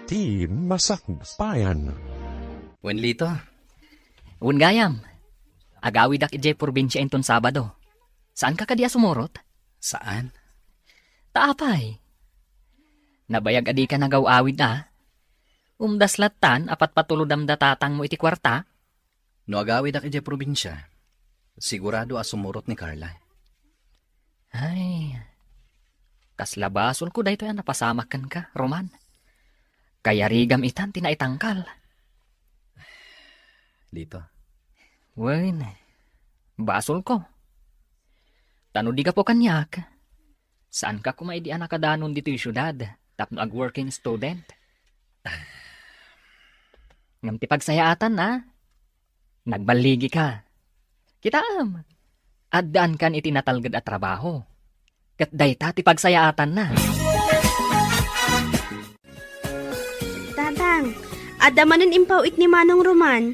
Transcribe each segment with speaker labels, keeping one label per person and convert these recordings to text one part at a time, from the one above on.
Speaker 1: iti masakbayan.
Speaker 2: Wen lito,
Speaker 3: Un gayam, agawid ak ije probinsya inton Sabado. Saan ka kadiya sumurot?
Speaker 2: saan?
Speaker 3: Taapay. Nabayag adi ka nagaw-awid na. Umdaslatan apat patulodam datatang mo iti kwarta.
Speaker 2: No agawid ak ije probinsya, sigurado asumurot ni Carla.
Speaker 3: Ay, kaslabasol ko dahito yan napasamakan ka, Roman. Kaya rigam itan tinaitangkal.
Speaker 2: Lito,
Speaker 3: Wen, basol ko. Tano di ka po kanyak. Saan ka kumay di anak kadanon dito yung syudad? Tapno ag working student. Ngam ti pagsayaatan na. Nagbaligi ka. Kitaam. Addaan kan iti natalgad at trabaho. Kat dayta ti pagsayaatan na.
Speaker 4: Tatang, adamanan impawit ni Manong Roman.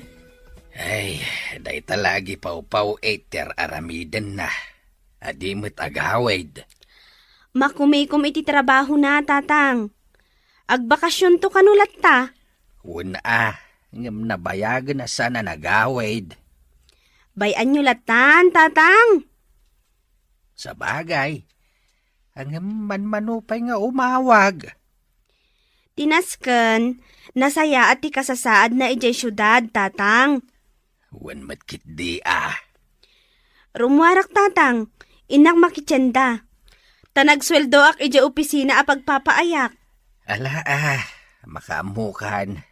Speaker 2: ay, day talagi pau-pau eter aramiden na. Adimit agawid.
Speaker 4: Makumikom iti trabaho na, tatang. Agbakasyon to kanulat ta.
Speaker 2: Una, ngam nabayagan na sana nagawid.
Speaker 4: Bayan nyo latan, tatang.
Speaker 2: Sa bagay, ang manmanupay nga umawag.
Speaker 4: Tinasken, nasaya at ikasasaad na ijay syudad, tatang.
Speaker 2: Wan matkit di
Speaker 4: Rumwarak, tatang. Inak makitsenda. Tanagsweldo ak ijay opisina a pagpapaayak.
Speaker 2: Ala makaamukan.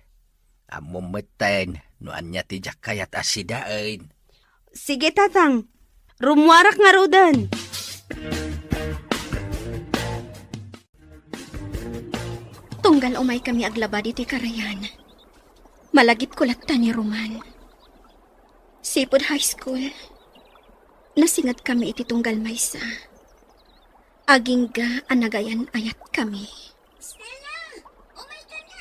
Speaker 2: Amumeten, no anya tijak kayat asidain.
Speaker 4: Sige, tatang. Rumwarak nga rodan.
Speaker 5: Tunggal umay kami aglaba dito'y karayan. Malagip kulat ta ni Roman. Sipod High School. Nasingat kami iti tunggal maysa. Agingga anagayan ayat kami.
Speaker 6: Stella, umay ka na.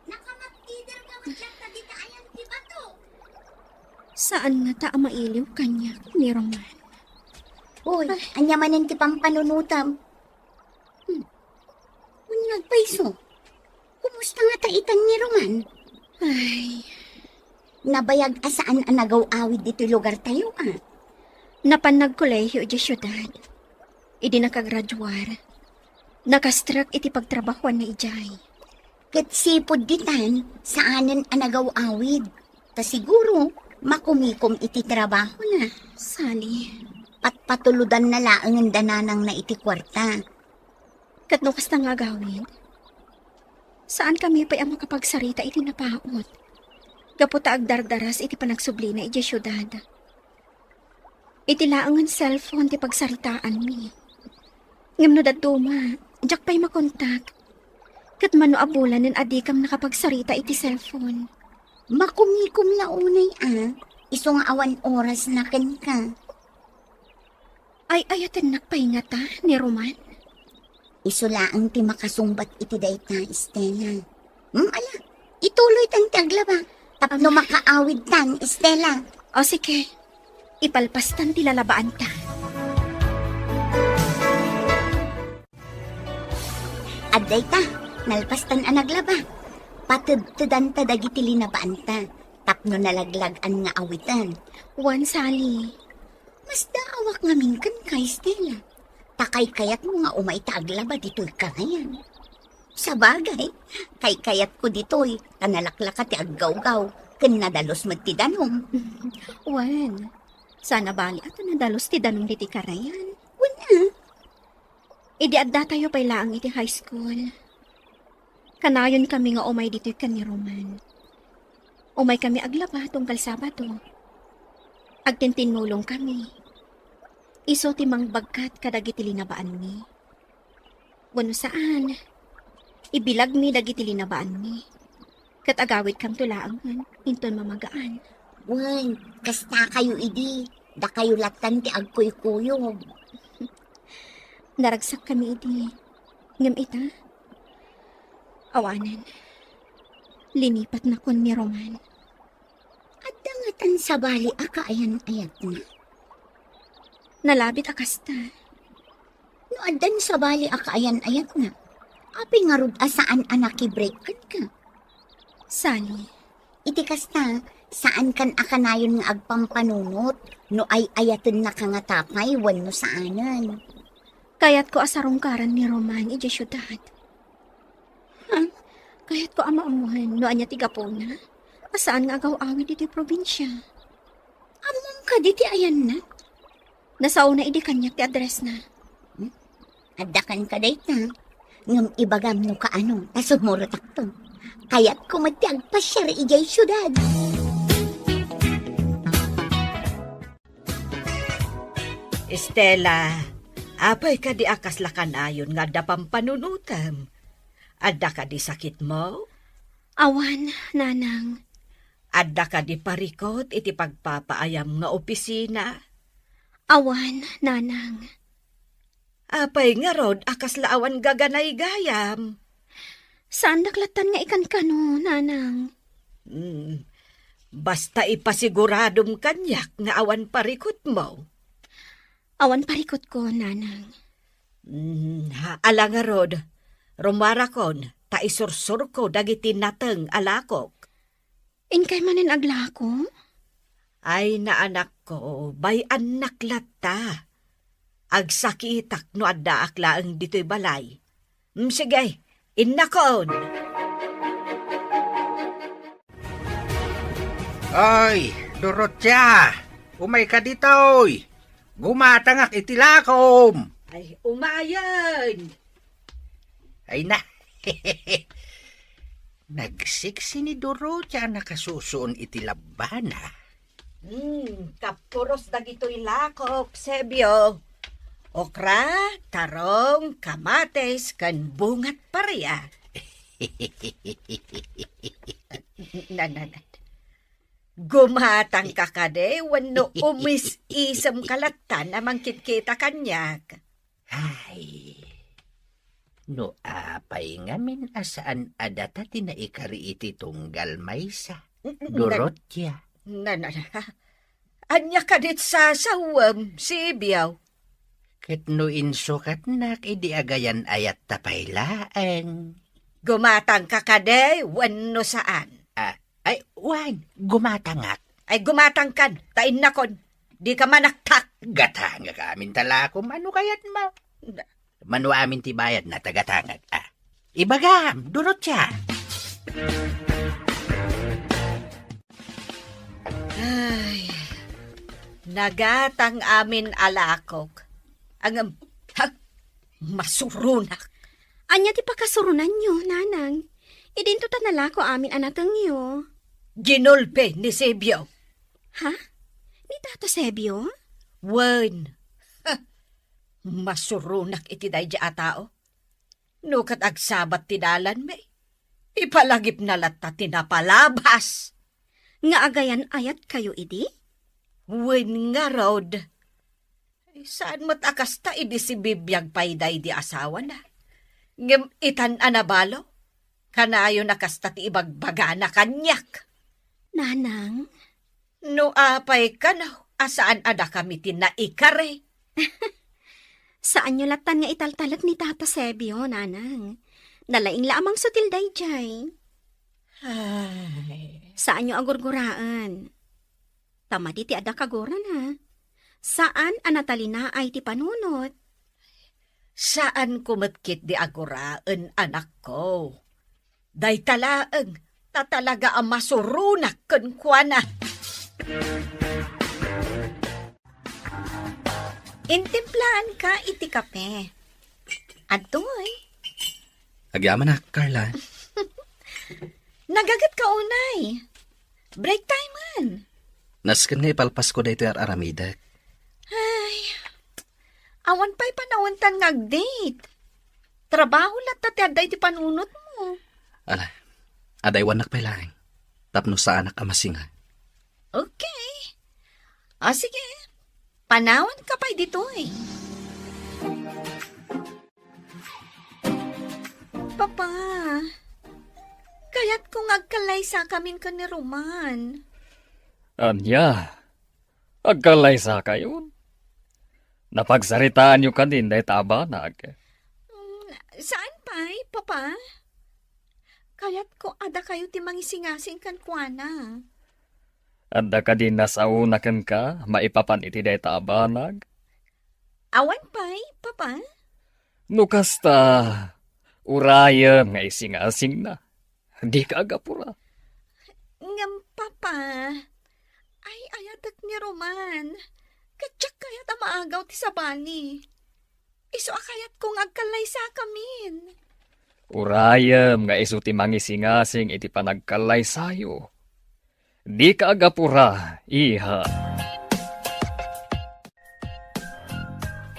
Speaker 6: Nakamag-either ka matyak na dita ayan di bato.
Speaker 5: Saan na ta mailiw kanya ni Roman?
Speaker 6: Uy, anya manin ti pampanunutam. Nagpaiso. Kumusta nga taitan ni Roman?
Speaker 5: Ay,
Speaker 6: Nabayag asaan ang nagaw-awid dito lugar tayo
Speaker 5: napanag kolehiyo iti syudad. Idi nakagraduar. Nakastrak iti pagtrabahuan na ijay.
Speaker 6: Kat sipod ditan, saanan ang nagaw-awid. Ta siguro, makumikom iti trabaho na.
Speaker 5: Sali,
Speaker 6: Patuludan na laang dananang na iti kwarta.
Speaker 5: katno kasta nga gawin? Saan kami pa'y ang makapagsarita iti napaot? Gaputa agdardaras iti panagsubli na iti syudad. Iti laangan cellphone ti pagsaritaan mi. Ngam no daduma, jak pa'y makontak. Kat mano abulan nin adikam nakapagsarita iti cellphone.
Speaker 6: Makumikom na unay Iso nga awan oras na ken ka.
Speaker 5: Ay ayatan nakpaingata ni Roman.
Speaker 6: Iso laang ti makasumbat iti dayta, Estela. Ala, ituloy tan taglaba. Tapno makaawid tan, Estela.
Speaker 5: O sige, ipalpastan ti lalabaan ta.
Speaker 6: At dayta, nalpastan ang naglaba. Patudtudan ta dagiti linabaan ta. Tapno nalaglagan nga awitan.
Speaker 5: Juan Sally,
Speaker 6: Mas daawak nga minkan ka, Estela. Takay kayat mo nga umay taaglaba dito'y karayan. Sa bagay, kay kayat ko dito'y kanalaklaka ti aggaw-gaw, ken nadalos magtidanom.
Speaker 5: Juan, sana bali ato nadalos ti danong diti karayan.
Speaker 6: Wala,
Speaker 5: Idi adda tayo pa'y laang iti high school. Kanayon kami nga umay dito'y kan ni Roman. Umay kami aglaba tungkal Sabado. Agtintinulong kami. Iso ti mangbagkat kadagiti linabaan mi. Wano saan? Ibilag mi dagiti linabaan mi. Kat agawid kam tulaangan, inton mamagaan.
Speaker 6: wan, kasta kayo idi. Da kayo latan ti agkuy-kuyog.
Speaker 5: Naragsak kami idi. Ngam ita. Awanan. Linipat na kon ni Roman.
Speaker 6: At dangatan sa bali akaayan-ayat na.
Speaker 5: Nalabit akasta.
Speaker 6: No adan sa bali akaayan-ayat na. Api nga rod asaan anak i-break ka.
Speaker 5: Sally,
Speaker 6: Iti kasta, saan kan akanayon nga agpampanunot, no ay ayaten na ka nga tapay, wano saanan.
Speaker 5: kayat ko asarungkaran ni Roman iti syudad. Kayat ko amaamuhan no anya tiga po na. Asaan nga agaw-awid iti probinsya.
Speaker 6: Among ka diti ayan na.
Speaker 5: Nasauna iti kanyak ti address na.
Speaker 6: Adakan ka dayta. Ngam ibagam no ka ano, tasumuratak to. Kaya't kumatiag pa siya ijay syudad.
Speaker 7: Estela, apay ka di akas lakanayon nga dapang panunutam. Adda ka di sakit mo?
Speaker 5: Awan, nanang.
Speaker 7: Adda ka di parikot iti pagpapaayam nga opisina?
Speaker 5: Awan, nanang.
Speaker 7: Apay nga rod akas laawan gaganay gayam.
Speaker 5: Saan naklatan nga ikan kano, nanang?
Speaker 7: Basta ipasiguradom kanyak nga awan parikot mo.
Speaker 5: Awan parikot ko, nanang.
Speaker 7: Ala nga rod, rumarakon, taisursur ko dagiti nateng alakok.
Speaker 5: Inkay manen aglako?
Speaker 7: Ay na anak ko, bay anak lata. Agsakitak no adda akla ang dito'y balay. Sige, innakon.
Speaker 8: Oy, Dorothea! Umay ka ditoy! Gumatangak itilakom!
Speaker 7: Ay, umayan!
Speaker 8: Ay na! Nagsiksi ni Dorothea nakasusuon itilabana.
Speaker 7: Kapuros dagito'y lakok, Sebyo. Okra, tarong, kamates, kan bungat pareya. Gumatang ka kade, wano umis-isam kalatan amang kitkita kanyak.
Speaker 8: Ay, no apay ngamin asaan adata tinaikari iti tunggal maysa. Dorothea.
Speaker 7: Anya kadit sa sawam, Sebyo.
Speaker 8: Ket no insukat nak idi agayan ayat tapaylaeng.
Speaker 7: Gumatang ka kade, wano saan.
Speaker 8: Ay, wan, gumatangak.
Speaker 7: Ay gumatang kan, tain nakon, di ka manaktak.
Speaker 8: Gatangak amin talakom, ano kayat mo? Manu amin tibayad na tagatangak. Ibagam, Dorothea.
Speaker 7: Ay, nagatang amin alakok. Ang masurunak.
Speaker 5: Anya ti pakasurunan nyo, nanang. Idinto tanala ko amin anatang nyo.
Speaker 7: Ginulpe ni Sebyo.
Speaker 5: Ha? Ni Tato Sebyo?
Speaker 7: Wen. Masurunak iti dayja atao. Nukat agsabat tinalan me. Ipalagip na latta tinapalabas.
Speaker 5: Nga agayan ayat kayo idi?
Speaker 7: Wen nga rod. Saan mo't akasta idi si bibiyag payday di asawa na. Ngem itan anabalo. Kanayo nakasta ti ibagbaga na kanyak.
Speaker 5: Nanang?
Speaker 7: No apay ka na, asaan ada kami tinaikare?
Speaker 5: Saan nyo latan nga italtalag ni Tata Sebyo, nanang? Nalaing lamang sutil dayjay.
Speaker 7: Ay.
Speaker 5: Saan nyo agurguraan? Tamadi ti ada kagoran ha. Saan anatalina ay ti panunot?
Speaker 7: Saan kumatkit di aguraan, anak ko? Day talaang, tatalaga ang masurunak kun kuana. Intimplahan ka iti kape. Adoy.
Speaker 2: Agyaman na, Carla.
Speaker 7: Nagagat ka unay. Break time man.
Speaker 2: Nasken nga ipalpas ko dito aramidak.
Speaker 7: Ay, awan pa'y panawantan ngag-date. Trabaho lang tatiaday ti panunot mo.
Speaker 2: Ala, adaywan nakpailaing. Tapno sa anak amasinga.
Speaker 7: Okay. Sige. Panawan ka pa'y dito eh. Papa, kaya't kung agkalay sa kamin ka ni Roman.
Speaker 3: Anya, agkalay sa kayon. Napagsaritaan nyo kanin day tabanag.
Speaker 7: Saan pa?
Speaker 5: pay, papa. Kayat ko ada kayo ti mangisingasing kan kuana.
Speaker 3: Adda ka din nasaunakan ka, maipapan iti dayta abanag.
Speaker 5: Awan pay, papa.
Speaker 3: No kasta, urayam nga isingasing na. Di ka agapura.
Speaker 5: Ngam, papa. Ay, ayatak ni Roman. Katsak kayat maagaw ti sabani. Iso akayat kong agkalay sa kamin.
Speaker 3: Urayam nga iso ti mangisingasing iti panagkalay sayo. Di ka agapura, iha.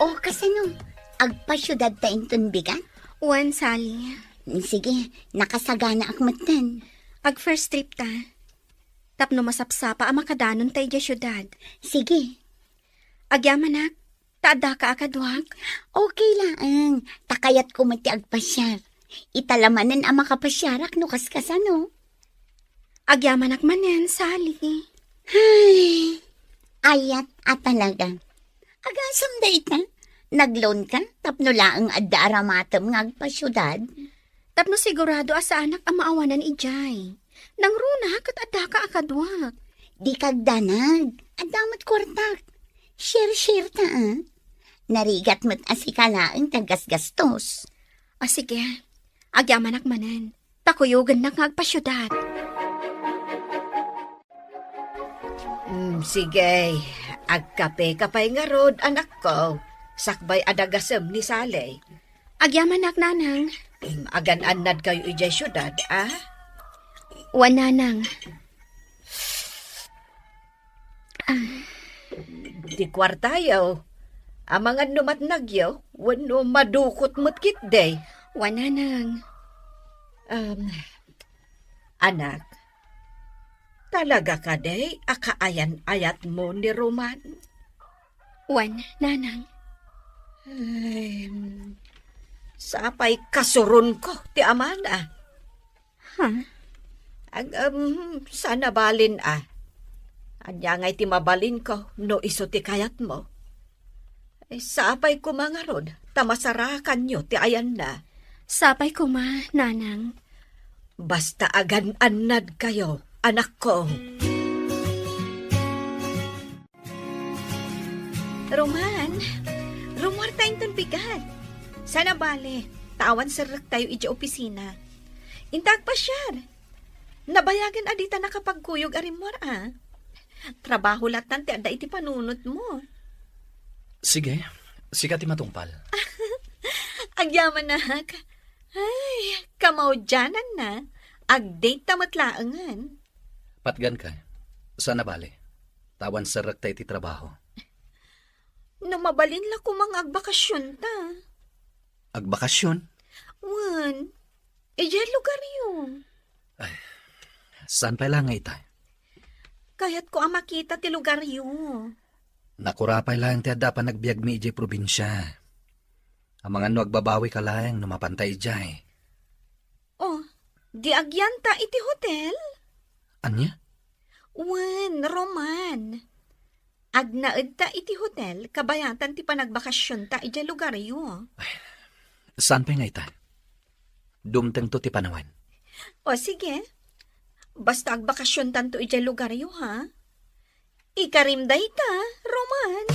Speaker 6: O kasano, agpasyudad ta inton bigan?
Speaker 5: Wan, Sally.
Speaker 6: Sige, nakasagana ak matan.
Speaker 5: Ag first trip ta. Tapno masapsapa ang makadanon tayo di syudad.
Speaker 6: Sige,
Speaker 5: Agyamanak, taada ka akadwag.
Speaker 6: okay lang. Takayat ko mati agpasyar. Italamanan ang makapasyarak no kaskasano.
Speaker 5: Agyamanak manen, Sally.
Speaker 6: Ay, ayat at talaga. Agasam da ita. Nagloan ka, tapno laang adda aramatam ng agpasyudad.
Speaker 5: Tapno sigurado asa anak ang maawanan ijay. Nang runa kat adda ka akadwag.
Speaker 6: Di kagdanag, adamat kwartak. Share ta, Narigat mo't asikalaang tagas-gastos.
Speaker 5: O sige, agyamanak manen. Takuyugan na nga agpasyudad.
Speaker 7: Sige, agkape kapay nga rod, anak ko. Sakbay adagasem ni Saleh.
Speaker 5: Agyamanak nanang.
Speaker 7: Agan-anad kayo ijay syudad, ah?
Speaker 5: Wan nanang.
Speaker 7: Di kwartayaw. Amangan numatnagyaw, wano madukot mo't kitday.
Speaker 5: Wan nanang.
Speaker 7: Anak, talaga ka day, akaayan-ayat mo ni Roman?
Speaker 5: Wan nanang.
Speaker 7: Ay, sapay kasurun ko, ti amana.
Speaker 5: Ha?
Speaker 7: Sana balin, Anya ngay ti mabalin ko, no iso ti kayat mo. Ay, sapay ko mga rod, tamasarakan nyo, ti ayan na.
Speaker 5: Sapay ko ma, nanang.
Speaker 7: Basta agan-anad kayo, anak ko.
Speaker 5: Roman, rumor tayong tunbigan. Sana bale, tawan sarak tayo iji opisina. Intag pa siya. Nabayagan adita nakapagkuyog arimor, Trabaho latan ti adda iti panunot mo.
Speaker 2: Sige, sikat ti matungpal.
Speaker 5: Agyaman na. Ay, kamaudyanan na. Ag-date tamatlaangan.
Speaker 2: Patgan ka. Sana bale. Tawan sarak tayo ti trabaho.
Speaker 5: No mabalin la ko mga agbakasyon ta.
Speaker 2: Agbakasyon?
Speaker 5: Wan, iyan lugar yun.
Speaker 2: Saan pa lang nga ita?
Speaker 5: Kaya't ko ang makita ti lugar yun.
Speaker 2: Nakurapay lang ti adda pa nagbiag mi ijay probinsya. Ang mga no agbabawi ka lang no mapantay ijay.
Speaker 5: Oh, di agyan ta iti hotel?
Speaker 2: Anya?
Speaker 5: Wan, Roman. Agnaed ta iti hotel, kabayatan ti panagbakasyon ta iti lugar yun.
Speaker 2: Saan pa nga ita? Dumteng to ti panawan.
Speaker 5: O sige, basta agbakasyon tanto iti lugar yun, ha? Ikarimday ta, Roman.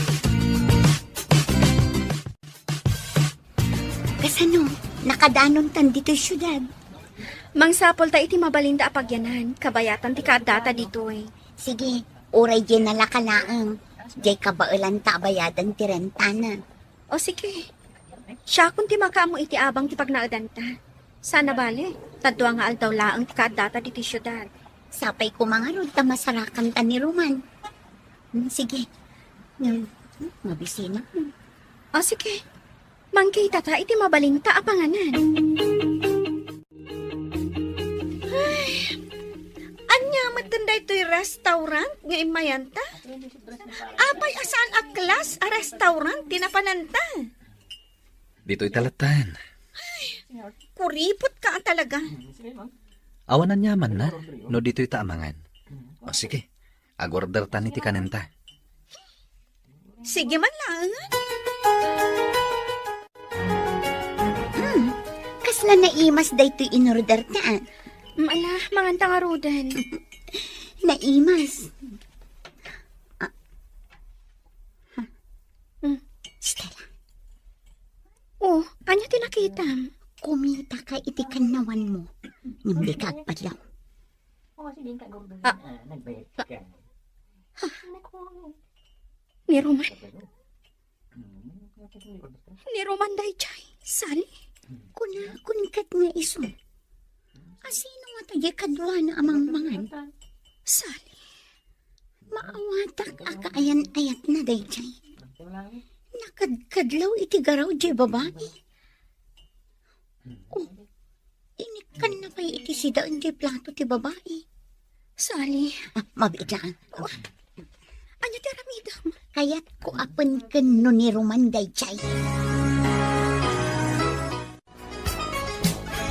Speaker 6: Kasano, nakadanon tan dito syudad.
Speaker 5: Mangsapol ta iti mabalinda apagyanan, kabayatan ti kadata ditoy.
Speaker 6: Sige, oray di nalakalaang. Di kabailan ta bayadan ti rentana.
Speaker 5: O sige, siya kung ti makaamo iti abang ti pagnaadan ta. Sana bale, tadwa nga aldaw laang ti kadata diti syudad.
Speaker 6: Sapay ko mga rod ta masarakan ta ni Roman. Sige, mabisina.
Speaker 5: O sige, mangkita ta iti mabalinta apanganan. Ay, anya matanda ito'y restaurant nga imayanta? Apay asaan a class a restaurant tinapananta?
Speaker 2: Dito'y talatan.
Speaker 5: Kuripot ka talaga.
Speaker 2: Awanan yaman na, no dito'y taamangan. O sige, agorder ta niti kanenta.
Speaker 5: Sige man lang.
Speaker 6: Kasla naimas dayto inorder ta.
Speaker 5: Mala, manganta nga rodan.
Speaker 6: Naimas. Stella,
Speaker 5: Oh, anya tinakitam?
Speaker 6: kumita ka iti kanawan mo. Hindi ka agpadlaw.
Speaker 5: Ni Roman. Ni Roman day chay. Sali.
Speaker 6: Kun kat nga iso. Asino nga tayo kadwa na amang mangan?
Speaker 5: Sali.
Speaker 6: Maawatak akaayan-ayat na day chay. Nakadkadlaw iti garaw di babae. Oh, inikan na kayo iti sidaan di plato ti babae.
Speaker 5: Sali.
Speaker 6: Mabiglaan.
Speaker 5: Anya tiramidam.
Speaker 6: Kaya't ko apan kano ni Roman day chay.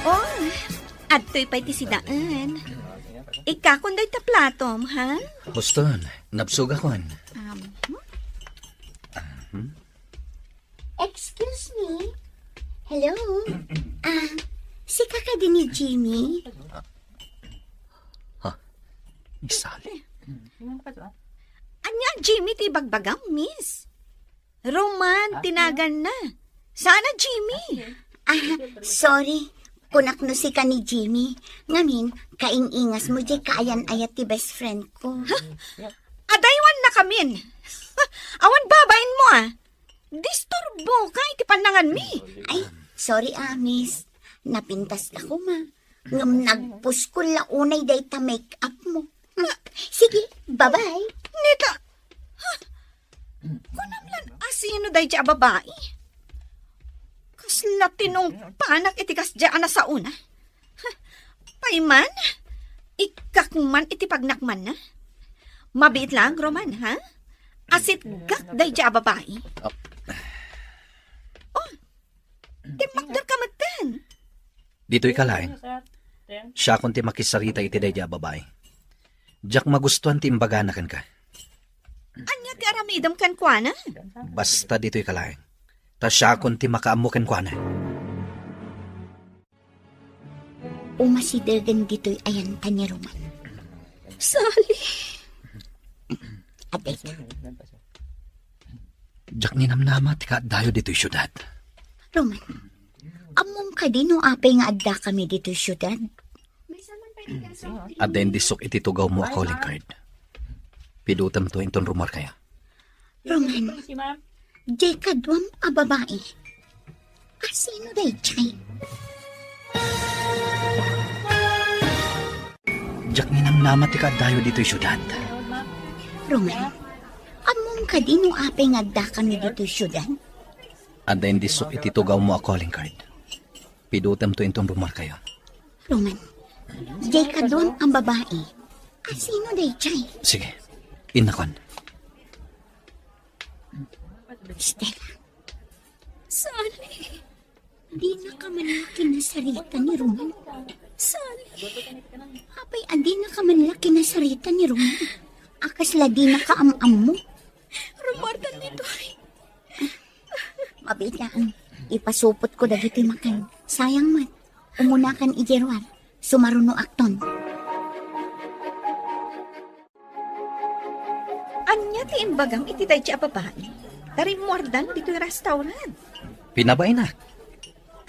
Speaker 4: Oh, adto'y pa'y tisidaan. Ikakunday ta platom, ha?
Speaker 2: Huston, nabsuga kon.
Speaker 6: Excuse me? Hello? Si kaka din ni Jimmy?
Speaker 2: Ni Sally.
Speaker 4: Anya, Jimmy, ti bagbagam, miss. Roman, tinagan na. Sana, Jimmy.
Speaker 6: Sorry. Kunak no si ka ni Jimmy. Ngamin, kaing-ingas mo di kaayan-ayat ti best friend ko.
Speaker 4: Adaywan na kamin. Awan babain mo, Disturbo ka, iti panangan mi.
Speaker 6: Ay, sorry miss. Napintas ako ma. Ngam nagpuskol la unay day ta make-up mo. Sige, bye-bye.
Speaker 4: Nita. Kunamlan, asino day dya babae? Kasla tinong panak itikas dya na sa una. Payman, ikakman iti pagnakman na. Mabit lang, Roman, ha? Asit gak day dya babae. Oh, timakdar ka matan.
Speaker 2: Dito'y kalain. Siya kung ti makisarita iti day babae. Diyak magustuhan ti imbaganakan ka.
Speaker 4: Anya ti aramidam kan kwa na?
Speaker 2: Basta dito'y kalain. Ta siya kung ti makaamukan kwa na.
Speaker 6: Umasidagan dito'y ayan ta ni Roman.
Speaker 5: Sali.
Speaker 6: Atay,
Speaker 2: Diyak ninamnama ti kaadayo dito'y syudad.
Speaker 6: Roman, among ka din o apay nga adda kami dito'y syudad.
Speaker 2: At then disok iti tugaw mo a calling card. Pidutam to inton rumor kaya.
Speaker 6: Roman, di kadwam a babae. Asino day chay?
Speaker 2: Diyak ninamnama ti kaadayo dito'y syudad.
Speaker 6: Roman, among ka din o apay nga adda kami dito'y syudad.
Speaker 2: At then disok iti tugaw mo a calling card. Pidutam to inton rumor kaya.
Speaker 6: Roman, di kadwam ang babae. Asino day chay?
Speaker 2: Sige, inakon.
Speaker 6: Stella,
Speaker 5: Sali.
Speaker 6: di na ka manlaki na sarita ni Roman.
Speaker 5: Sali.
Speaker 6: Apay, adi na ka manlaki na sarita ni Roman. Akasla di na ka am-am mo.
Speaker 5: Rumardan nito.
Speaker 6: Mabitaan, ipasupot ko dagiti makan. Sayang mat, umunakan ijerwar. Sumaruno akton.
Speaker 4: Anya ti imbagam iti day dya babae. Tarimordan dito yung restaurant.
Speaker 2: Pinabay na.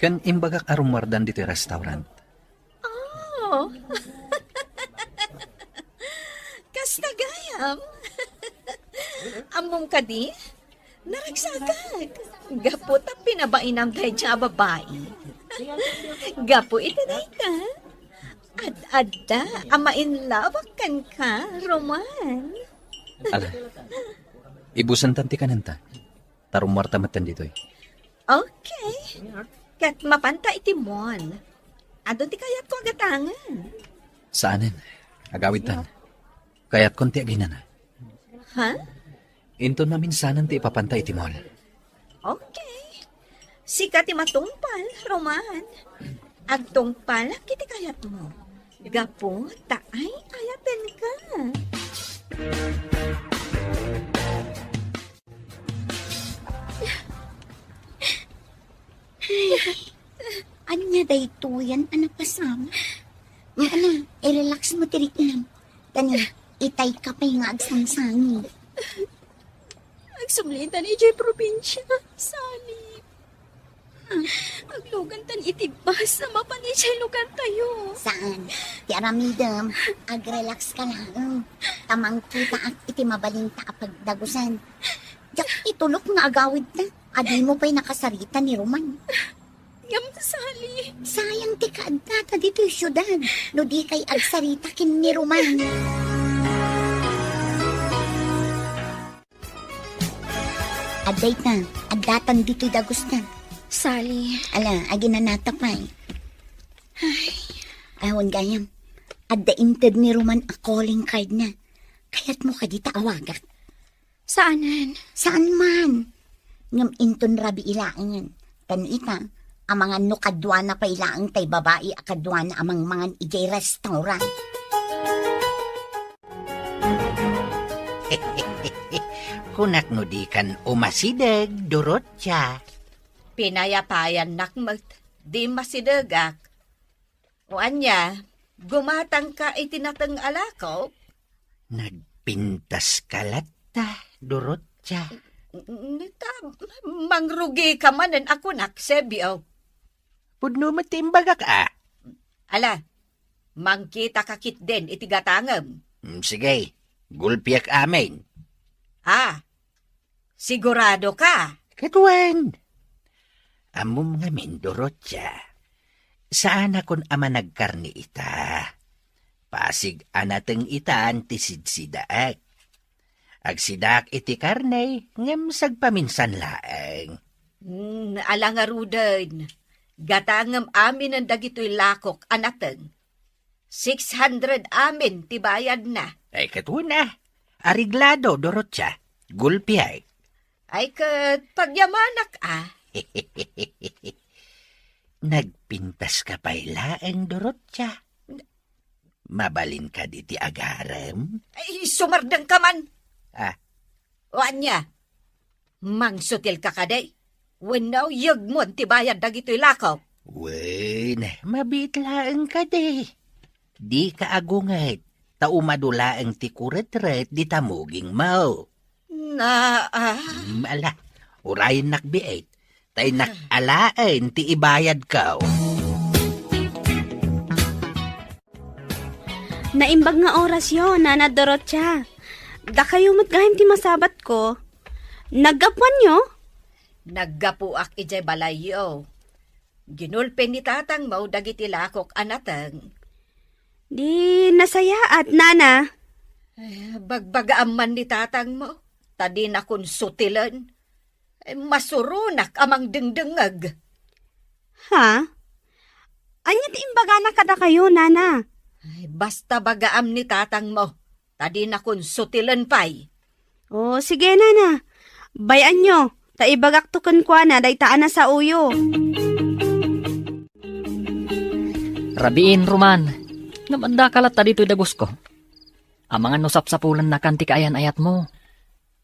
Speaker 2: Kan imbagak arumardan dito'y restaurant.
Speaker 4: Oh. Kasta gayam. Among ka di? Naragsagag. Gapo ta pinabainam tayo dya babae. Gapo ito na ita. Ad-adda, amain lawakan ka, Roman.
Speaker 2: Ala, ibusan tanti ka nanta. Tarumarta matan dito'y.
Speaker 4: Okay. Kat mapanta iti mon. Adon ti kayat ko agatangan.
Speaker 2: Saanin? Agawid tan. Kaya't konti aginan na.
Speaker 4: Ha?
Speaker 2: Into namin sanan ti ipapanta iti mall.
Speaker 4: Okay. Sika ti matungpal, Roman. Agtungpal, kiti kayat mo. Gapo, taay ayaten ka.
Speaker 6: Anya daytoyan, pasama. Ana, i-relax mo tirik lang. Tani, itay ka pa yung agsangsangi.
Speaker 5: Agsumlitan iti probinsya, Sally. Aglugan tan itibas na mapanisay lugar tayo.
Speaker 6: Saan? Ti aramidam, ag-relax ka lang. Tamang kita at iti mabalinta pagdagusan. Yak itulok nga agawid na. Adi mo pa'y nakasarita ni Roman.
Speaker 5: Ngam, Sally.
Speaker 6: Sayang ti kaadata dito yung syudad. No di kay agsarita kin ni Roman. Aday na, adatan dito'y dagos na.
Speaker 5: Sally.
Speaker 6: Ala, agin na natapay. Ahon gayam, addainted ni Roman a calling card na. Kaya't mo kadita awagat.
Speaker 5: Saanan?
Speaker 6: Saan man? Ngam inton rabi ilaangan. Tanita, amang no kadwana pa ilaang tay babae akadwana amang mangan ijay restaurant.
Speaker 8: Kunak no di kan umasidag, durot siya.
Speaker 7: Pinayapayan nakmat, di masidagak. O anya, gumatang ka itinatang alakaw.
Speaker 8: Nagpintas kalata, durot siya.
Speaker 7: Nita, mangrugi ka manan ako naksebiyaw.
Speaker 8: Pudno matimbagak
Speaker 7: Ala, mangkita kakit din itigatangam.
Speaker 8: Sige, gulpiak amin.
Speaker 7: Sigurado ka?
Speaker 8: Katuan. Amom ngamin, durot siya. Saan akon ama nagkarni ita? Pasig anateng itaan tisidsidaak. Agsidak iti karnay, ngam sagpaminsan laeng.
Speaker 7: Alangarudan, gatangam amin ang dagito'y lakok anateng. 600 amin tibayad na.
Speaker 8: Ay katuna, ariglado, durot siya. Gulpiay.
Speaker 7: Ay kat pagyamanak
Speaker 8: Nagpintas ka pa'y laeng, durot siya. Mabalin ka diti agarem?
Speaker 7: Ay, sumardang ka man. O anya, mangsutil ka kaday. Wanaw yagmon tibayad dagito'y lakaw.
Speaker 8: Wen, mabitlaeng ka de. Di ka agungay. Taumadulaeng ti kuret-ret di tamuging mau. Ala, urayin nakbiit. Tay nakalain ti ibayad ka.
Speaker 9: Naimbag nga oras yun, Nana Dorotya. Da kayo matgahim ti masabat ko. Naggapuan nyo?
Speaker 7: Naggapuak ijay balayo. Ginulpen ni tatang mo dagiti lakok anatang.
Speaker 9: Di nasayaat, Nana.
Speaker 7: Bagbagaam man ni tatang mo. Tadi na kun sutilan. Masurunak amang dengdengag.
Speaker 9: Ha? Anya ti imbaga na kada kayo, Nana?
Speaker 7: Basta bagaam ni tatang mo. Tadi na kun sutilan pay.
Speaker 9: O, sige, Nana. Bayan nyo. Taibagak tukon kwa na, daytaan na sa uyo.
Speaker 3: Rabiin, Roman. Namanda kalat ta dito'y dagos ko. Amangan no sapsapulan na kanti kaayan ayat mo.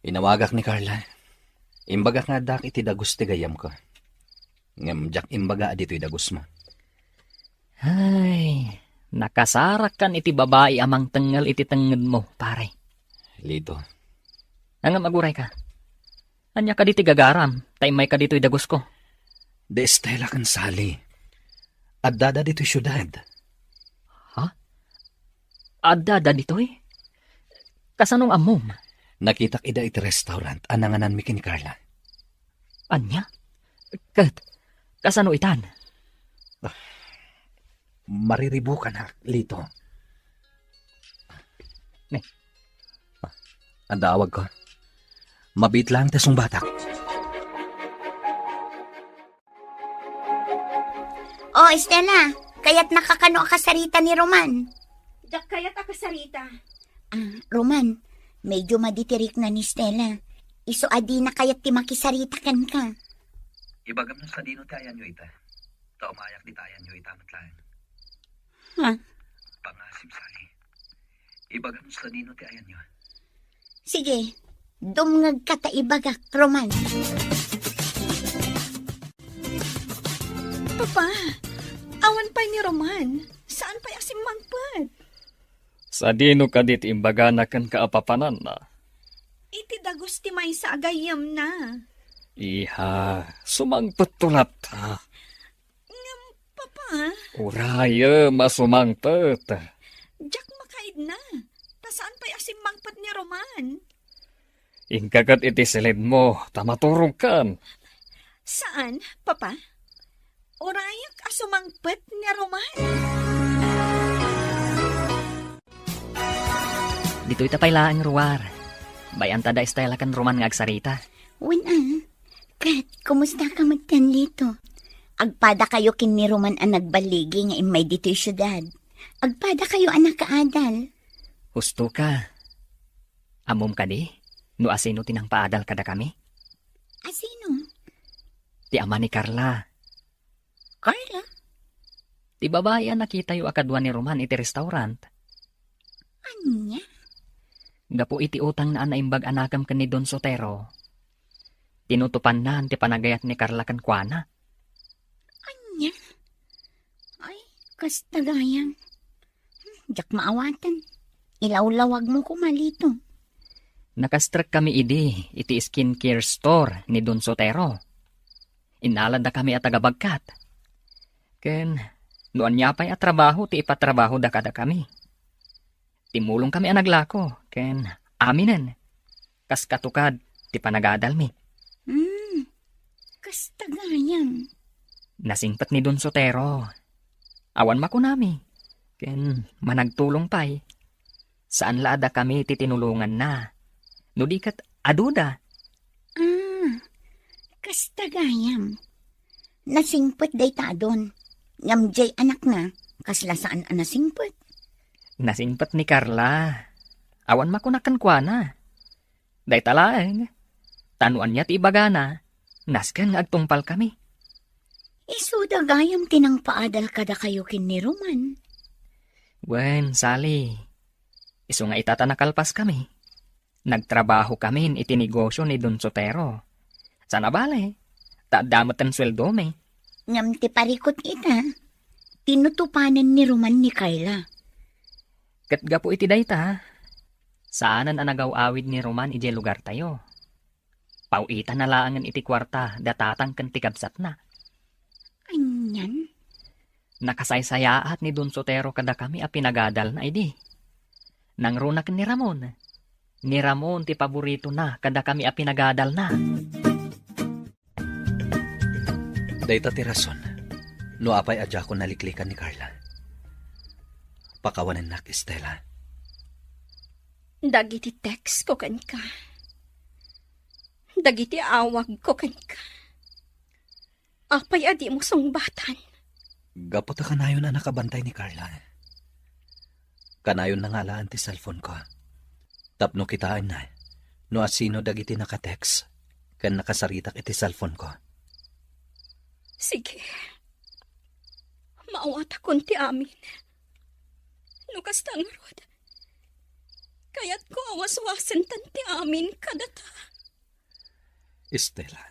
Speaker 2: Inawagak ni Carla. Imbagak nga dak iti dagos ti gayam ko. Ngam jak imbaga dito'y dagos mo.
Speaker 3: Ay, nakasarak kan iti babae amang tengal iti tenged mo, pare.
Speaker 2: Lito.
Speaker 3: Ang maguray ka. Anya ka diti gagaram, tay may ka dito'y dagos ko.
Speaker 2: De Estela kan sali. Addada dito'y syudad.
Speaker 3: Ha? Addada dito'y? Kasanong amom?
Speaker 2: Nakitak ida iti restaurant, ananganan mi kin Carla.
Speaker 3: Anya? Kasano itan?
Speaker 2: Mariribu ka na, Lito. Ang daawag ko. Mabit lang tasong batak.
Speaker 6: Oh, Estela, kaya't nakakano akasarita ni Roman.
Speaker 5: Dak kaya't akasarita.
Speaker 6: Roman, medyo maditirik na ni Stella. Iso adi na kaya't ti makisarita kan ka.
Speaker 2: Ibagam na sa dino tayan nyo ita. Taumayak di tayan nyo ita matlayan.
Speaker 6: Ha?
Speaker 2: Pangasip sali. Ibagam na sa dino tayan nyo.
Speaker 6: Sige, dumngag ka ta ibagak, Roman.
Speaker 4: Papa, Awan pa ni Roman. Saan pa asim mangpad?
Speaker 3: Sa dino ka dit imbaga na kan kaapapanan na.
Speaker 4: Iti dagos ti may sa agayam na.
Speaker 3: Iha, sumangpet tulat ha.
Speaker 4: Papa,
Speaker 3: Uraya, masumangpet.
Speaker 4: Jack makaid na. Ta saan pa asim mangpad ni Roman?
Speaker 3: Ingkagat iti silid mo, tamaturog kan.
Speaker 4: Saan, Papa? Orayak asumangpad ni Roman.
Speaker 3: Dito'y tapaylaan ruwar. Bayan tada Estela kan Roman nga agsarita.
Speaker 6: Kat, kumusta ka magtanlito? Agpada kayo kin ni Roman ang nagbaligi nga imay dito'y syudad. Agpada kayo anak kaadal.
Speaker 3: Husto ka. Amom ka di? No asino tinang paadal kada kami?
Speaker 6: Asino?
Speaker 3: Ti ama ni Carla.
Speaker 6: Carla?
Speaker 3: Ti babae ang nakita yu akadwa ni Roman iti restaurant.
Speaker 6: Anya?
Speaker 3: Gapo iti utang na anaimbag anakam kan ni Don Sotero. Tinutupan na ti panagayat ni Carla kan kuana.
Speaker 6: Anya? Ay, kastagayang. Diyak maawatan. Ilawlawag mo kumalito.
Speaker 3: Nakastrek kami iti skincare store ni Don Sotero. Inalad na kami at tagabagkat. Ken, noon niya pa'y atrabaho ti ipatrabaho da kada kami. Timulong kami ang naglako, ken aminen. Kas katukad ti panagadal mi.
Speaker 6: Kastagayang.
Speaker 3: Nasingpat ni Don Sotero. Awan makunami. Ken managtulong pa'y. Saan laada kami titinulungan na. Nudikat aduda.
Speaker 6: Kastagayam. Nasingpot day ta doon. Ngamjay anak na. Kasla saan ang nasingpot?
Speaker 3: Nasingpat ni Carla. Awan makunakan kuana. Day talaeng. Tanuan niya ti ibagana. Nasken nga agtungpal kami.
Speaker 6: Isudagayam tinang paadal kada kayo kin ni Roman.
Speaker 3: Wen, Sally. Iso nga itatanakalpas kami. Nagtrabaho kami iti negosyo ni Don Sotero. Sana bale, tadamat ang sweldo me.
Speaker 6: Ngam ti parikot ita. Tinutupanan ni Roman ni Carla.
Speaker 3: Katga po iti dayta. Saanan ang nagaw-awid ni Roman iti lugar tayo. Pauita na laangan iti kwarta datatang kan tikabsat na.
Speaker 6: Anyan?
Speaker 3: Nakasaysayaat ni Don Sotero kada kami a pinagadal na idi. Nangrunak ni Ramon. Ni Ramon ti paborito na kada kami a pinagadal na.
Speaker 2: Dayta ti rason. No apay adya ko naliklikan ni Carla. Pakawanan nak Estela.
Speaker 5: Dagiti text ko kan ka. Dagiti awag ko kan ka. Apay adi mo sungbatan.
Speaker 2: Gapot ka kanayon na nakabantay ni Carla. Kanayon na nga laan ti cellphone ko. Tapno kitaan na. No asino dagiti nakatext. Kan nakasaritak iti cellphone ko.
Speaker 5: Sige. Maawat akong ti amin. Nukas tangarod. Kaya't ko awas-wasan tan ti amin kadata.
Speaker 2: Estela.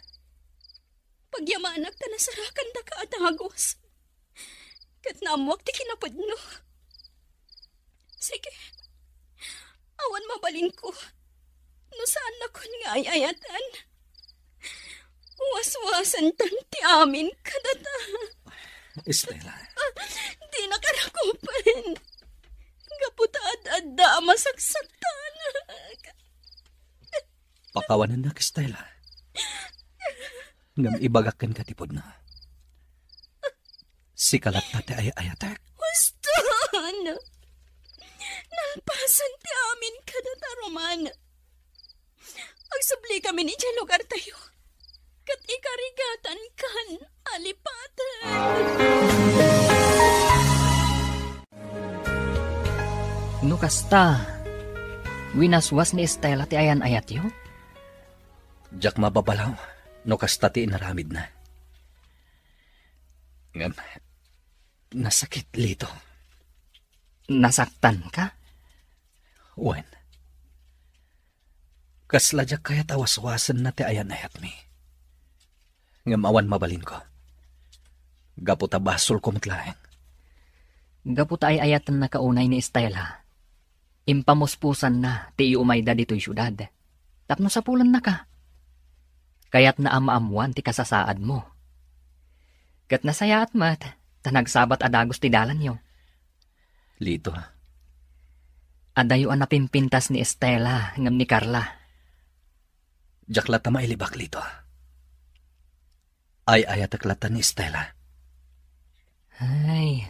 Speaker 5: Pagyamanak ta nasarakan da ka atagos. Kat naamwak ti kinapudno. Sige. Awan mabalin ko. No saan na kun nga ayayatan. Was-wasan tan ti amin kadata.
Speaker 2: Estela.
Speaker 5: Di nakarakupan. Gaputaad-adda masaksaktan.
Speaker 2: Pakawanan na Estela. Ngam ibagakan ka tipod na. Si kalat tate ayatek.
Speaker 5: Wastan! Nalpasan ti amin kadata Roman. Agsubli kami ni dyan lugar tayo. Kat ikarigatan kan alipatan.
Speaker 3: No kasta, winaswas ni Estela ti ayan ayat yo?
Speaker 2: Diyak mababalaw, no kasta ti inaramid na. Ngam, nasakit lito.
Speaker 3: Nasaktan ka?
Speaker 2: Wen. Kasla diyak kaya tawas-wasan na ti ayan ayat mi. Ngam awan mabalin ko. Gaputa basol ko matlaeng.
Speaker 3: Gaputa ay ayatan na kaunay ni Estela. Impamuspusan na ti iumayda dito'y syudad. Tapno sa pulan na ka. Kaya't na amaamuan ti kasasaad mo. Kat nasaya at mat, tanagsabat adagos ti dalan yo.
Speaker 2: Lito,
Speaker 3: Adayo ang napimpintas ni Estela ngam ni Carla.
Speaker 2: jakla ta mailibak lito. Ay ayataklatan ni Stella.
Speaker 3: Ay,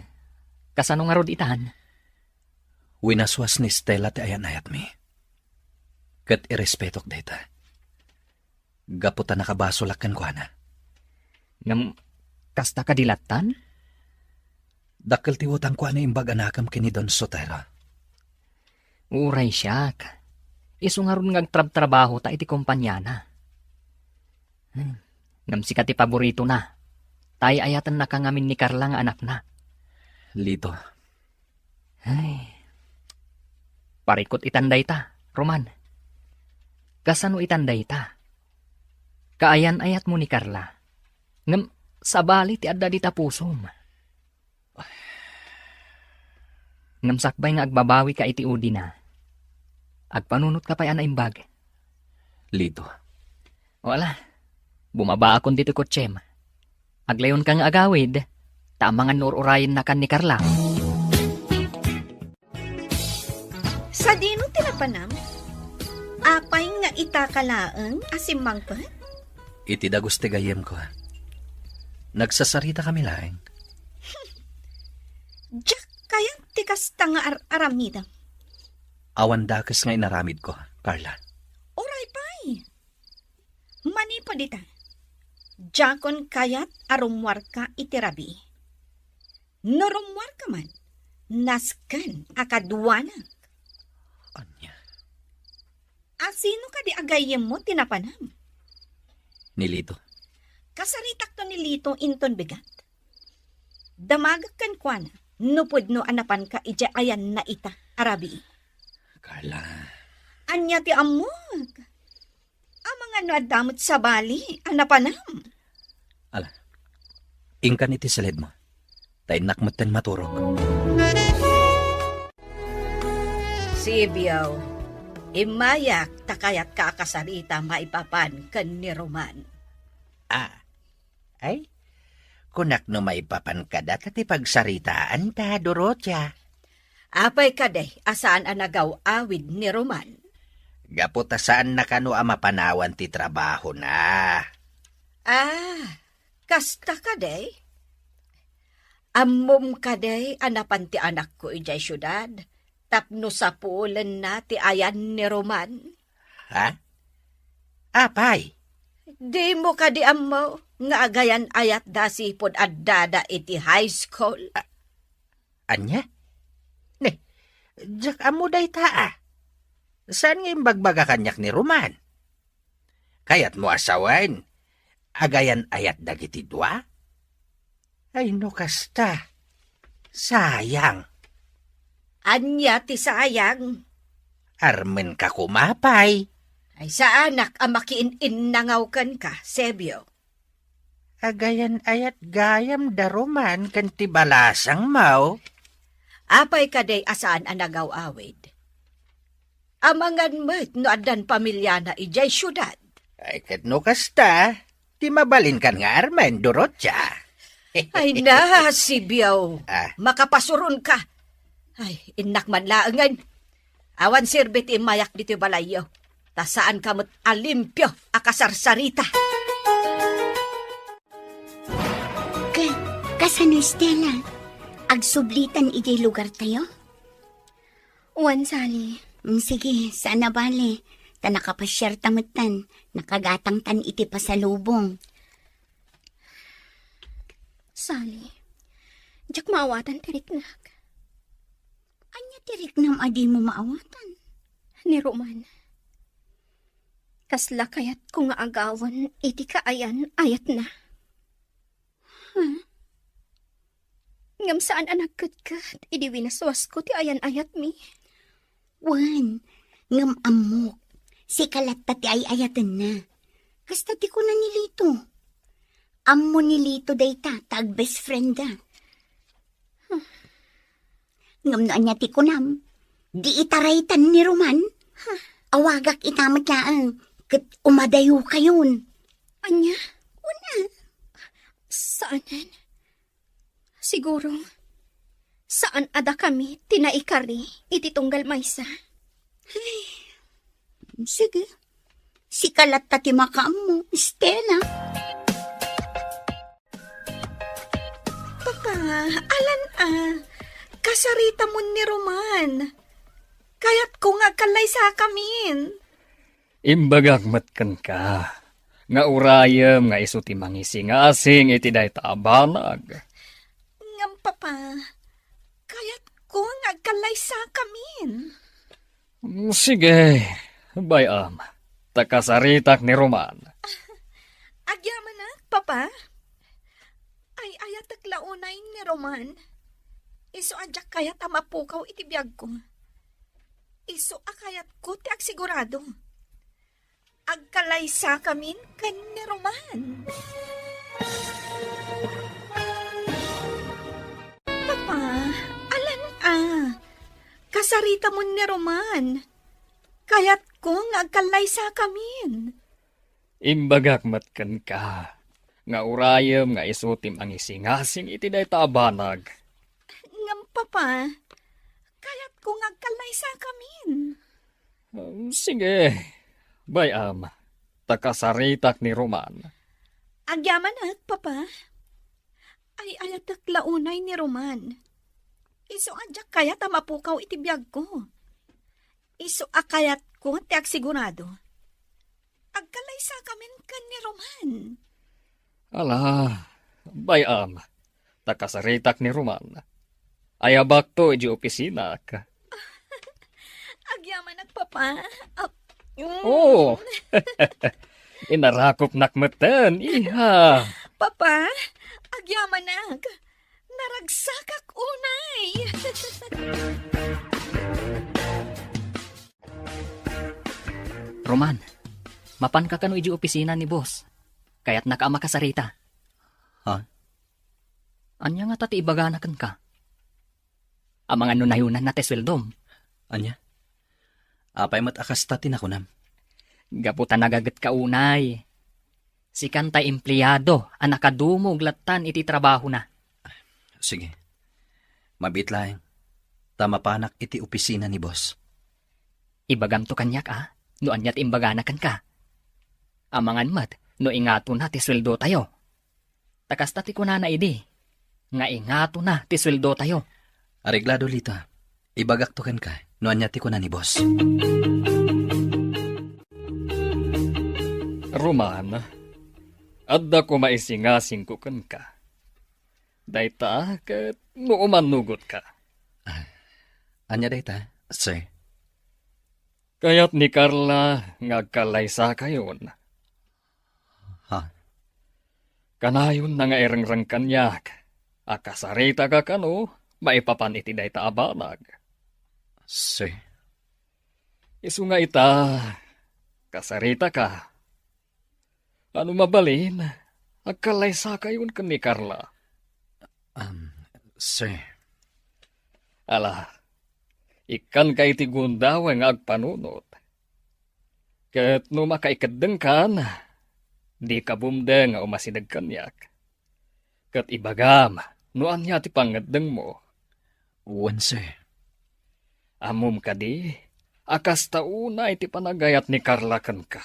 Speaker 3: kasano nga rod itan?
Speaker 2: Winaswas ni Stella ti ayan ayat mi. Kat irespetok data. Gaputa nakabasolakan ko na.
Speaker 3: Ngam, kasta kadilatan?
Speaker 2: Dakkel ti wutang ko na imbag anakam kini Don Sotero.
Speaker 3: Uray siyak. Isu nga ron ngagtrab-trabaho ta iti kompanyana. Ngam sikat ti paborito na. Tay ayatan na kangamin ni Carla nga anak na.
Speaker 2: Lito,
Speaker 3: Ay, parikot itanday ta, Roman. Kasano itanday ta? Kaayan ayat mo ni Carla. Ngam, sabali ti adda di tapusom. Ngam sakbay nga agbabawi ka iti udi na. Agpanunot ka pa yan na imbag.
Speaker 2: Lito.
Speaker 3: Wala. Bumaba akong dito kotsem. Aglayon kang agawid. Tamangan nururayin na kan ni Carla.
Speaker 4: Sa dino tinapanam? Apay nga itakalaang asimangpan?
Speaker 2: Iti dagos ti gayem ko. Nagsasarita kami laeng.
Speaker 4: Diyak kaya tikas nga aramida.
Speaker 2: Awan dakes nga inaramid ko, Carla.
Speaker 4: Oray pay. Mani pa dita. Jakon kayat arumwar ka itirabi. Norumwar ka man. Naskan akadwana.
Speaker 2: Anya?
Speaker 4: Asino ka di agayem mo tinapanam?
Speaker 2: Ni Lito.
Speaker 4: Kasaritak to ni Lito inton bigat. Damagak kan kwa na. Nupod no anapan ka ija ayan na ita arabi.
Speaker 2: Carla.
Speaker 4: Anya ti amog. Amang ano adamot sa bali, anapanam.
Speaker 2: Ala. Ingkan iti salid mo. Tay nakmatan maturog.
Speaker 7: Sibiyaw, imayak takayat ka akasarita maipapan kan ni Roman.
Speaker 8: Ay, kunak no maipapan ka data ti pagsaritaan ta, Dorotia.
Speaker 7: Apay kaday, asaan ang nagaw awid ni Roman?
Speaker 8: Gaputa saan na kano mapanawan ti trabaho na.
Speaker 7: Kasta kaday? Ammom kaday anapan ti anak ko ijay syudad, tapno sa pulen na ti ayan ni Roman.
Speaker 8: Ha? Apay?
Speaker 7: Di mo kadi ammo, nga agayan ayat dasipod addada iti high school.
Speaker 8: Anya? Ne, jak amo day taa. Saan nga imbagbaga kanyak ni Roman? Kayat mo asawan, agayan ayat dagiti dua? Ay no kasta, sayang.
Speaker 7: Anya ti sayang.
Speaker 8: Armen ka kumapay.
Speaker 7: Ay sa anak ang makiin-innangawkan ka, Sebio.
Speaker 8: Agayan ayat gayam da Roman kan ti balasang mau.
Speaker 7: Apay kaday asaan ang nagaw-awid. Amangan mo't no adan pamilya na ijay syudad.
Speaker 8: Ay kat no kasta, ti mabalin kan nga Armen, Dorotia.
Speaker 7: Ay na, Sibiyaw. Makapasuron ka. Ay, inak man laangan. Awan sirbit imayak dito balayo. Tasaan kamot alimpyo akasarsarita.
Speaker 6: Kasano, Stella? Agsublitan iti lugar tayo?
Speaker 5: Wan, Sally.
Speaker 6: Sige, sana bale. Ta nakapasyar tamutan. Nakagatang tan iti pasalubong.
Speaker 5: Sally, diyak maawatan tiriknak.
Speaker 6: Anya tiriknam adi mo maawatan?
Speaker 5: Ni Roman. Kasla kayat kung nga agawan, iti kaayan ayat na. Ngam saan ang nagkatkat, idi winaswas ko ti ayan ayat mi.
Speaker 6: Wan, ngam amok. Si kalat ti ay ayatan na. Kasta ti ko na nilito. Ammo nilito day ta, tag best friend da. Ngamnoan niya ti kunam. Di itaraytan ni Roman. Awagak itamat laang. Kat umadayo kayon.
Speaker 5: Anya? Una. Saanan? Siguro, saan ada kami tinaikari iti tunggal maysa?
Speaker 6: Sige. Sikalat ta ti makaam mo, Stella.
Speaker 4: Papa, alan kasarita mo ni Roman. Kaya't kung agkalay sa kamin.
Speaker 3: Imbagagmat ka. Nga urayam nga iso ti mangisi nga asing iti day taabanag.
Speaker 4: Ngam, Papa, kaya't kung agkalay sa kamin.
Speaker 3: Sige, bayam. Takasaritak ni Roman.
Speaker 4: Agyaman na, Papa. Ay ayatak launay ni Roman. Iso adyak kayat amapukaw iti biyag ko. Iso akayat ko ti agsigurado. Agkalaysa kamin kan ni Roman. Papa, alan kasarita mo ni Roman. Kaya't kung agkalaysa kamin.
Speaker 3: Imbagagmat ka. Nga urayam nga isutim ang isingasing iti day taabanag.
Speaker 4: Ngam, Papa, kaya't kung agkalaysa kamin.
Speaker 3: Sige, bayam. Takasaritak ni Roman.
Speaker 4: Agyaman at, Papa. Ay ayatak launay ni Roman. Iso adyak kayat amapukaw iti biyag ko. Iso akayat ko ti agsigurado. Agkalaysa kamin kan ni Roman.
Speaker 3: Ala, bayam. Takasaritak ni Roman. Ayabak to iji opisina ka.
Speaker 4: Agyaman at, Papa.
Speaker 3: Oh, inarakop nakmatan, iha.
Speaker 4: Papa, agyaman ak. Naragsakak unay.
Speaker 3: Roman, mapan ka kano iji opisina ni boss. Kaya't nakaama ka sarita.
Speaker 2: Ha?
Speaker 3: Anya nga tati ibaganakan ka. Amang ano nayunan na tesweldom.
Speaker 2: Anya? Apay mat akasta tinakunam.
Speaker 3: Gaputan nagagat ka unay. Si kantay empleyado, ang nakadumog latan iti trabaho na.
Speaker 2: Sige. Mabit lang. Tama panak iti opisina ni boss.
Speaker 3: Ibagam to kanyak no anyat imbaganakan ka. Amangan mat, no ingato na ti sweldo tayo. Takas tati ko na idi. Nga ingato na ti sweldo tayo.
Speaker 2: Areglado lita. Ibagaktukan ka, no anyati ko na ni boss.
Speaker 3: Roman, adda ko maisingasing ko kan ka. Dayta, kat no umanugot ka.
Speaker 2: Anya dayta, sir?
Speaker 3: Kaya't ni Carla ngagkalaysa kayon.
Speaker 2: Ha?
Speaker 3: Kanayon na nga irangrang kanyak. Akasarita ka kano, maipapan iti dayta abanag.
Speaker 2: Sir?
Speaker 3: Isu nga ita, kasarita ka. Ano mabalin? Agkalaysa kayon kan ni Carla.
Speaker 2: Sir?
Speaker 3: Ala, ikan kay ti gundaw nga agpanunot. Kat no makaikadeng kan, di ka bumdeng nga umasidag kanyak. Kat ibagam, no anya ti pangadeng mo.
Speaker 2: Wan, sir.
Speaker 3: Amom ka di, akas tauna iti panagayat ni Carla kan ka.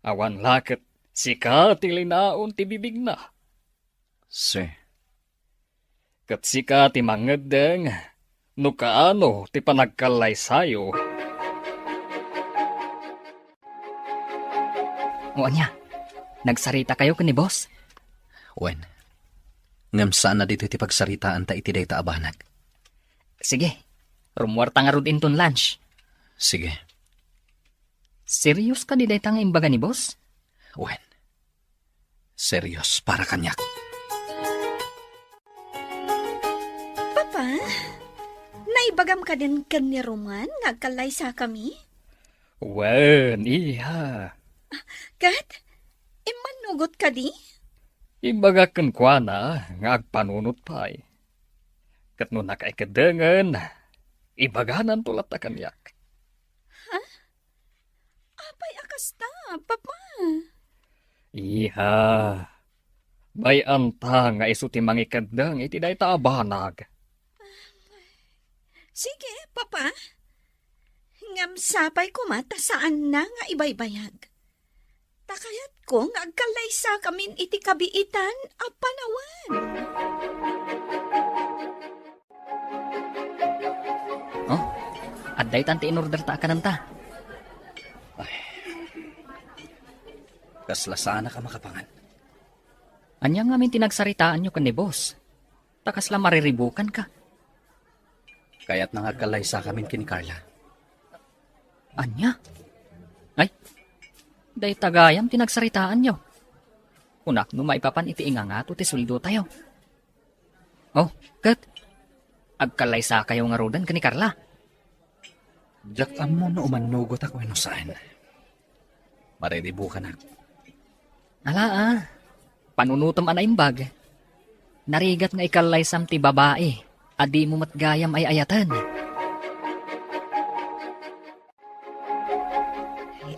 Speaker 3: Awan lakit, sika ti linaon ti bibig na.
Speaker 2: Sir?
Speaker 3: Kat sika ti mangadeng, no kaano ti panagkalay sayo. O anya, nagsarita kayo kan ni boss?
Speaker 2: Wan. Ngam saan na dito iti pagsaritaan ta iti dayta abanag.
Speaker 3: Sige, rumwarta nga rod inton lunch.
Speaker 2: Sige.
Speaker 3: Serious ka di dayta nga imbaga ni boss?
Speaker 2: Wan. Serious para kanyak.
Speaker 4: Papa, naibagam ka din kan ni Roman ngagkalaysa kami?
Speaker 3: Wan, iha.
Speaker 4: Kat, imanugot ka di?
Speaker 3: Imbaga kan kwa na, nga agpanunot pa eh. Kat no nakaikadangan, ibaganan tulat ta kanyak.
Speaker 4: Apay akasta, papa.
Speaker 3: Iha, bay anta nga isu ti mangikadang iti day taabanag.
Speaker 4: Sige, papa. Ngam sapay ko mata saan na nga ibaybayag. Takayat ko nga agkalaysa kamin iti kabiitan a panawan.
Speaker 3: Oh, adday tanti in-order ta kananta.
Speaker 2: Kasla sana ka makapangan.
Speaker 3: Anyang ngamin tinagsaritaan nyo kan ni boss. Takasla mariribukan ka.
Speaker 2: Kaya't nangagkalaysa kamin kini Carla.
Speaker 3: Anya? Ay, day tagayam tinagsaritaan nyo. Unak no maipapan iti ingangato ti suldo tayo. Oh, kat. Agkalaysa kayo nga rodan kani Carla.
Speaker 2: Jack mo na umanugot ako ano saan. Mariribukan ako.
Speaker 3: Ala panunutom ana imbag. Narigat nga ikalaysam ti babae, adi mo matgayam ay ayatan.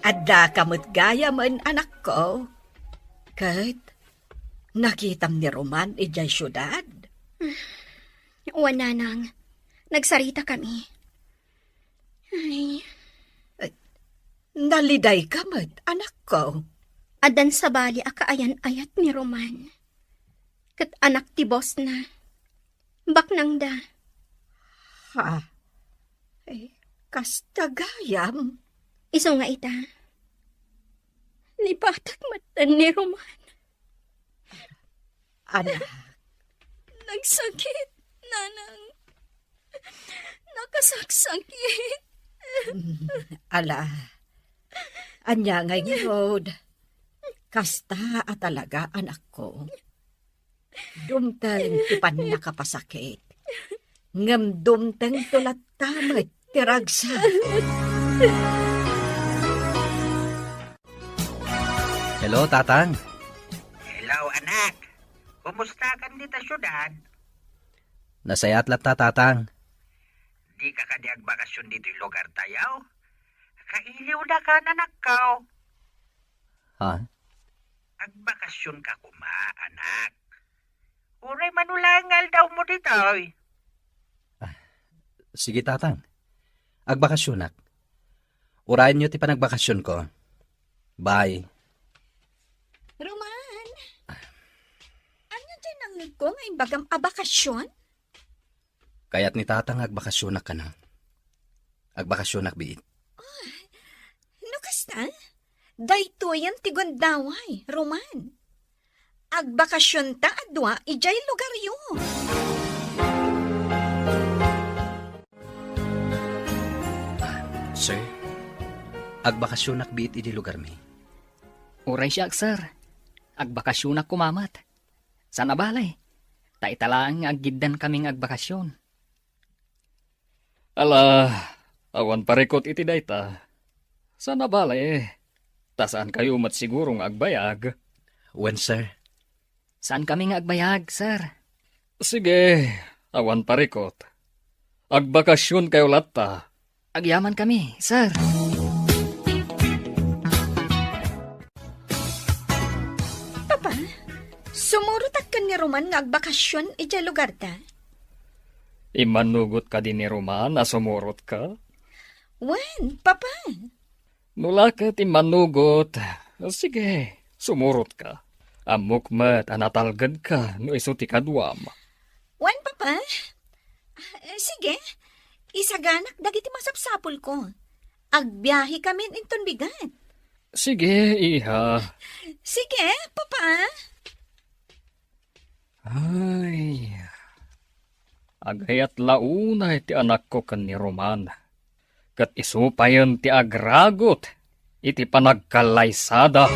Speaker 7: Adda kamot gaya man anak ko. Kat, nakitam ni Roman ijay syudad.
Speaker 5: Wala nang. Nagsarita kami. Ay,
Speaker 7: Naliday kamot, anak ko.
Speaker 5: adan sa bali akaayan-ayat ni Roman. Kat anak ti boss na. Baknang da.
Speaker 7: Ha? Kastagayam.
Speaker 5: Iso nga ita. Lipatak matan ni Roman.
Speaker 7: Anak,
Speaker 5: Nagsakit, nanang. Nakasaksakit.
Speaker 7: ala. Anya ngay road. Kasta at talaga anak ko. Dumtang tipan nakapasakit. Ngam dumtang tulat tamat tiragsa.
Speaker 2: Hello, Tatang.
Speaker 8: Hello, anak. Kumusta ka dito syudad?
Speaker 2: Nasayat lat ta, Tatang.
Speaker 8: Di ka kadiag bakasyon dito yung lugar tayaw? Kailiw na ka nanakaw.
Speaker 2: Ha?
Speaker 8: Agbakasyon ka kuma, anak. Uray manulangal daw mo dito.
Speaker 2: Sige, Tatang. Agbakasyonak. Urayan nyo ti panagbakasyon ko. Bye.
Speaker 4: Roman, ano dyan ang ko nga imbagam abakasyon?
Speaker 2: Kaya't ni Tatang agbakasyonak ka na. Agbakasyonak biit.
Speaker 4: No kasta? Dayto yan ti Gondaway, Roman. Agbakasyon ta adwa ijay lugar yo.
Speaker 2: Sir, agbakasyonak biit idi lugar mi.
Speaker 3: Uray siya, sir. Agbakasyon ako kumamat. Sana balay. Taitalaan nga aggidan kaming agbakasyon. Ala, awan parikot iti dayta. Sana balay. Tasaan kayo mat sigurong agbayag.
Speaker 2: When, sir?
Speaker 3: Saan kami nga agbayag, sir?
Speaker 10: Sige, awan parikot. Agbakasyon kayo latta.
Speaker 3: Agyaman kami, sir.
Speaker 4: Papa, sumurutak ka ni Roman nga agbakasyon ijay lugar ta?
Speaker 10: Imanugot ka din ni Roman na sumurot ka?
Speaker 4: Wen, Papa?
Speaker 10: Nulakat imanugot. Sige, sumurot ka. Amukmat anatalgad ka no isuti kadwam.
Speaker 4: Wen, Papa? Sige, isaganak dagiti masapsapol ko. Agbiyahe kami inton bigat.
Speaker 10: Sige, iha.
Speaker 4: Sige, Papa.
Speaker 10: Ay, agayat launa iti anak ko kan ni Roman. Kat isupayan ti agragot, iti panagkalaysada.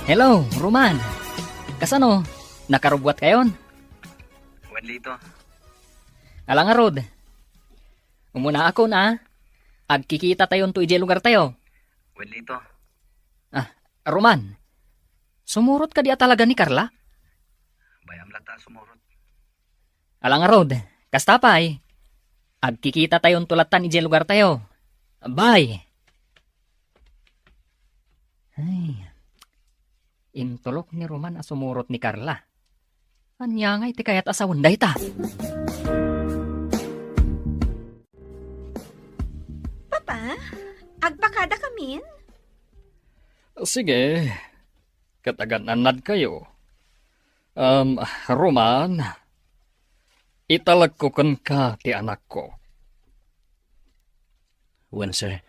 Speaker 3: Hello, Roman. Kasano? Nakarubwat kayon?
Speaker 8: Wanlito.
Speaker 3: Alang nga, Rod. Umuna ako na. Agkikita tayon to ijay lugar tayo.
Speaker 8: Wanlito.
Speaker 3: Roman, Sumurot ka diya talaga ni Carla?
Speaker 2: Bayam lang ta sumurot.
Speaker 3: Alang nga Rod, kastapay. Agkikita tayong tulatan ije lugar tayo. Bye! Ay, intulok ni Roman asumurot ni Carla. Anya nga iti kayat asawan day ta.
Speaker 4: Papa, agpakada kamin?
Speaker 10: Sige, katagananad kayo. Roman, italag ko kan ka ti anak ko.
Speaker 2: Wen, sir.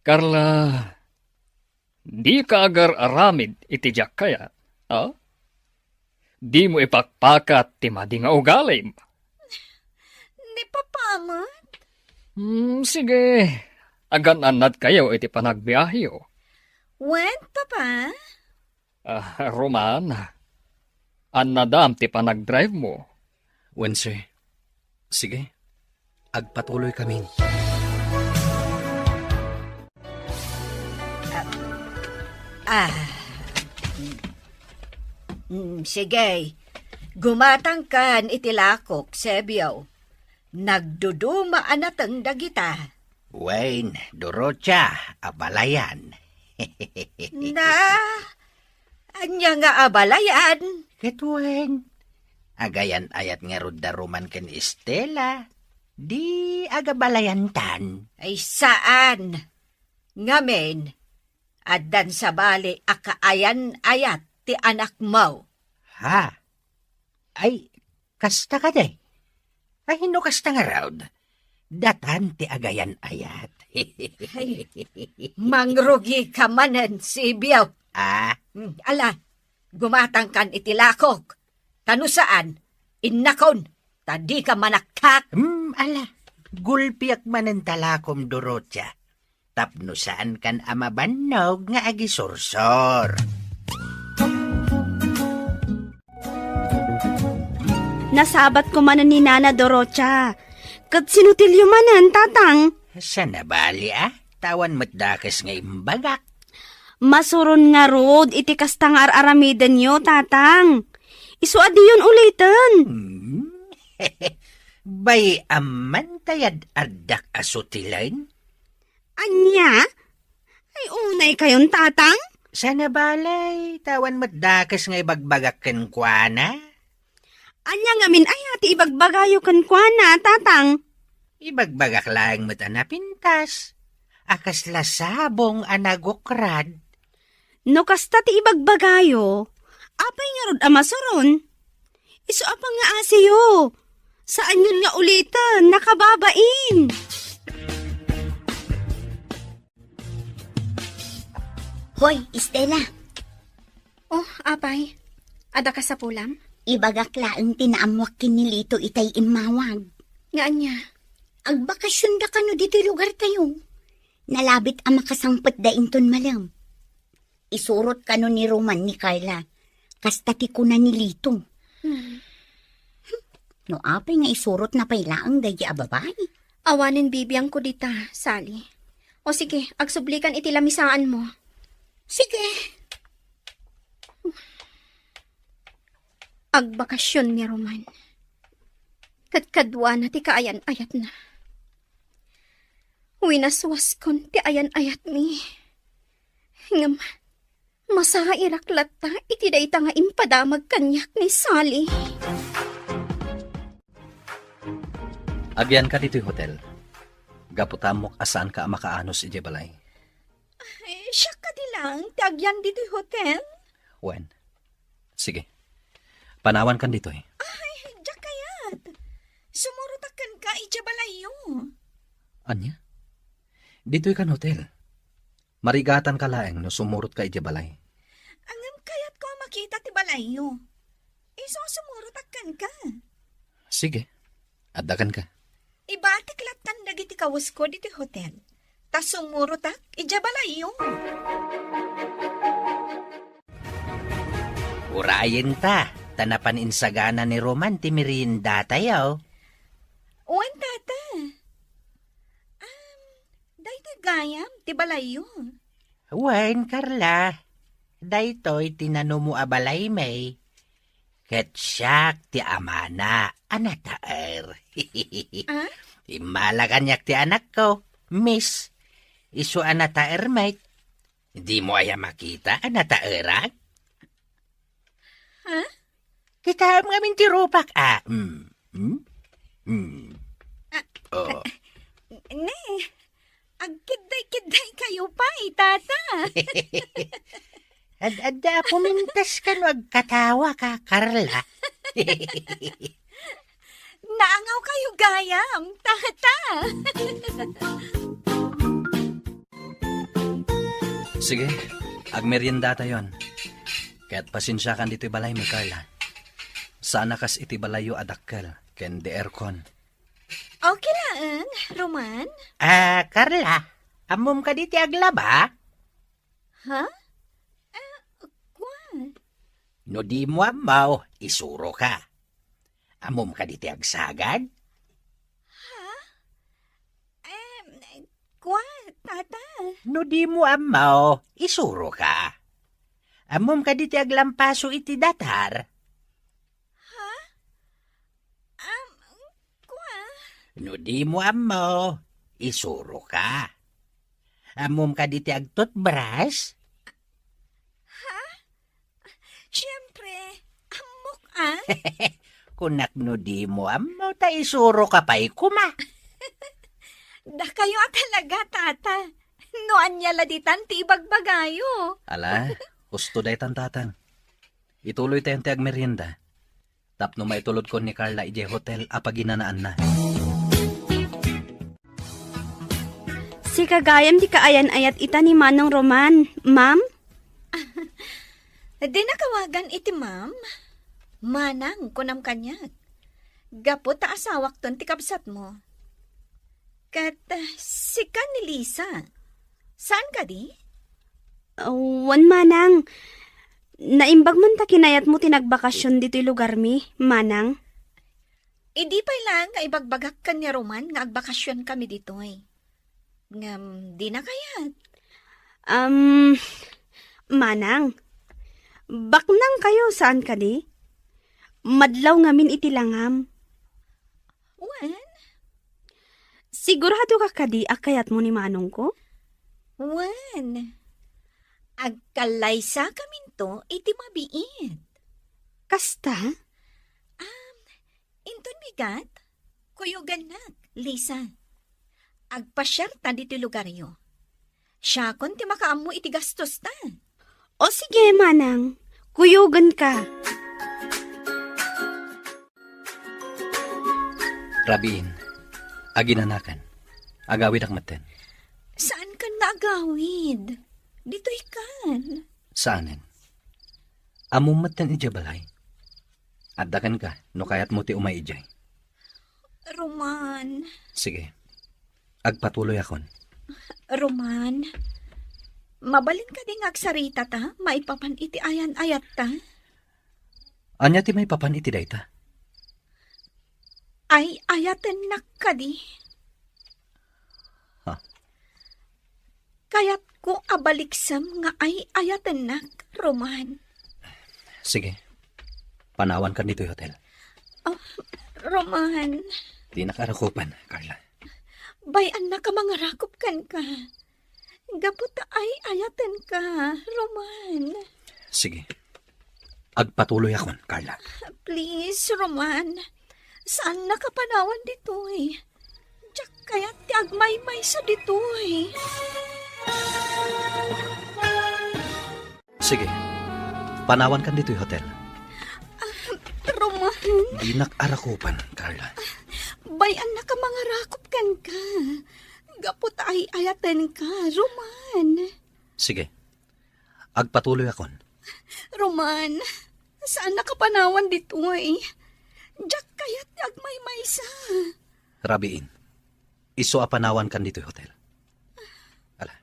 Speaker 10: Carla, di ka agar aramid iti jak kaya, ha? Di mo ipakpakat ti madi nga ugalim.
Speaker 4: Ni Papa man?
Speaker 10: Sige, agan-anad kayo iti panagbiyahiyo.
Speaker 4: When, Papa?
Speaker 10: Roman, anadam ti panagdrive mo.
Speaker 2: Wen, sir. Sige. Agpatuloy kami.
Speaker 7: Sige. Gumatang kan itilakok, Sebyaw. Nagduduma anatang dagita.
Speaker 8: Wayne, Dorocha, abalayan.
Speaker 7: Na, anya nga abalayan.
Speaker 8: Ketwen, agayan ayat nga rudda Roman ken Estela. Di agabalayan tan.
Speaker 7: Ay saan? Ngamen, addan sa bali akaayan ayat ti anak mo.
Speaker 8: Ha? Ay, kasta ka day. Ay, hino kasta nga raud. Datan ti agayan ayat.
Speaker 7: Mangrugi ka manen, Sebyaw. Ala, gumatang kan itilakok. Tano saan? Innakon, tadi ka manakak.
Speaker 8: Ala, gulpiak manen talakom Dorocha. Tapno saan kan amabanog nga agisursor.
Speaker 9: Nasabat ko manan ni Nana Dorocha. Kat sinutilyo manan, tatang.
Speaker 8: Sana bali tawan matdakas nga imbagak.
Speaker 9: Masuron nga Rod, iti kastang aramidan nyo, tatang. Isuad yun ulitin.
Speaker 8: Bay aman tayad ardak asutilain?
Speaker 9: Anya? Ay unay kayon, tatang?
Speaker 8: Sana balay, tawan matdakas nga ibagbagak ken kuana.
Speaker 9: Anya ngamin ay ati ibagbagayo kan kuana, tatang.
Speaker 8: Ibagbagak lang mat pintas. Akas lasabong anagokrad.
Speaker 9: No kasta ti ibagbagayo, apay nga rod amasuron. Isu apang nga asiyo. Saan yun nga ulitan, nakababain.
Speaker 6: Hoy, Estela.
Speaker 5: Oh, apay. Ada ka sa pulam?
Speaker 6: Ibagak laeng tinaamwak kinilito itay imawag.
Speaker 5: Nga anya?
Speaker 6: Agbakasyon da kano dito lugar tayo. Nalabit ang makasangpet da inton malam. Isurot kano ni Roman ni Carla. Kastati ko na ni Lito. No apay nga isurot na pailaang dahi ababay.
Speaker 5: Awanin bibiyang ko dita, Sally. O sige, agsublikan itilamisaan mo.
Speaker 6: Sige.
Speaker 5: Agbakasyon ni Roman. Kadkadwa na ti kaayan-ayat na. Winaswas kon ti ayan-ayat mi. Ngam, masairaklat ta iti dayta nga impadamag kanyak ni Sally.
Speaker 2: Agyan ka dito'y hotel. Gaputamok asaan ka makaanos ije balay.
Speaker 4: Ay, siya ka di lang, tagyan dito hotel.
Speaker 2: Wen. Sige. Panawan kan dito'y.
Speaker 4: Ay, diyak kayat. Sumurutakan ka, ijabalayo.
Speaker 2: Anya? Dito'y kan hotel. Marigatan ka laeng no sumurot ka ijabalay.
Speaker 4: Angam kayat ko makita ti balayo. Iso sumurutakan ka.
Speaker 2: Sige. Adakan ka.
Speaker 4: Ibatik latan dagiti kawas ko dito hotel. Tas sumurutak, ijabalayo.
Speaker 8: Urayin ta. Tanapan insagana ni Roman ti merienda tayo.
Speaker 4: Uwan tata. Dahil gayam, ti balayo.
Speaker 8: Wen, Carla. daytoy tinano mo abalay may. Ket siyak ti amana, anataer.
Speaker 4: Ah?
Speaker 8: Imalaganyak ti anak ko, miss. Isu anataer may. Di mo aya makita, anataerak?
Speaker 4: Ha?
Speaker 8: Kita ngamin ti rupak, Oh.
Speaker 4: Ne, agkiday-kiday kayo pa, tata.
Speaker 8: Ad-ada pumintas ka no agkatawa ka, Carla.
Speaker 4: Naangaw kayo gayam, tata.
Speaker 2: Sige, agmerienda tayon. Kaya't pasensya kan dito'y balay mi, Carla. Sana kas iti balayo adakkel, ken de aircon.
Speaker 4: Okay lang, Roman.
Speaker 8: Carla, amom ka diti aglaba?
Speaker 4: Ha? Kwan?
Speaker 8: No di mo amaw, isuro ka. Amom ka diti agsagad?
Speaker 4: Kwan, tata.
Speaker 8: No di mo amaw, isuro ka. Amom ka diti aglampaso iti datar. No di mo amaw, isuro ka. Amom ka diti agtutbrush?
Speaker 4: Siyempre, amok
Speaker 8: Kunak no di mo amaw, ta isuro ka pa ikuma.
Speaker 4: Da kayo talaga, tata. Noan niya laditan ti ibagbagayo.
Speaker 2: Ala, gusto day tantatang. Ituloy tayong ti agmerienda. Tapno maitulod ko ni Carla ije hotel apaginanaan na.
Speaker 9: Si kagayam di kaayan-ayat ita ni Manong Roman. Ma'am?
Speaker 4: Di nakawagan iti ma'am. Manang kunam kanyag. Gapo ta asawak ton ti kabsat mo. Kat si ka ni Lisa. Saan ka di?
Speaker 9: Wan Manang. Naimbag man ta kinayat mo tinagbakasyon dito'y lugar mi, Manang.
Speaker 4: Di pa lang nga ibagbagak ka ni Roman nga agbakasyon kami dito'y. Ngam, di na kayat.
Speaker 9: Manang. Baknang kayo saan ka di? Madlaw ngamin iti langam.
Speaker 4: Wan?
Speaker 9: Sigurado ka kadi akayat mo ni Manong ko?
Speaker 4: Wan. Agkalaysa kamin to iti mabiit.
Speaker 9: Kasta?
Speaker 4: Inton bigat, kuyugan na, Lisa. Agpasyar ta dito lugar yo. Siya kon ti makaammo iti gastos ta.
Speaker 9: O sige, Manang. Kuyugan ka.
Speaker 2: Rabiin, aginanakan. Agawid akmaten.
Speaker 4: Saan ka naagawid? Dito ikan.
Speaker 2: Saanen? Amumaten ije balay. Addakan ka, no kayat mo ti umay ijay.
Speaker 4: Roman.
Speaker 2: Sige, agpatuloy akon.
Speaker 4: Roman. Mabalin ka ding agsarita ta, maipapan iti ayan-ayat ta.
Speaker 2: Anya ti may papan iti dayta?
Speaker 4: Ay, ayatan nak ka di.
Speaker 2: Ha?
Speaker 4: Kayat ko abaliksam nga ay ayatan nak, Roman.
Speaker 2: Sige, panawan ka dito hotel.
Speaker 4: Oh, Roman.
Speaker 2: Di nakarakupan, Carla.
Speaker 4: Bayan na ka mga rakop kan ka. Gaputa ay ayatan ka, Roman.
Speaker 2: Sige, agpatuloy akon, Carla.
Speaker 4: Please, Roman. Saan nakapanawan ditoy? Diyak kaya ti agmay-may sa ditoy.
Speaker 2: Sige, panawan kan dito'y hotel.
Speaker 4: Roman.
Speaker 2: Di nakarakupan, Carla.
Speaker 4: Bayan na ka mga rakop kan ka. Gaputa ay ayatan ka, Roman.
Speaker 2: Sige, agpatuloy akon.
Speaker 4: Roman, saan nakapanawan ditoy? Diyak kaya ti agmay-may sa.
Speaker 2: Rabiin, iso apanawan kan dito'y hotel. Ala,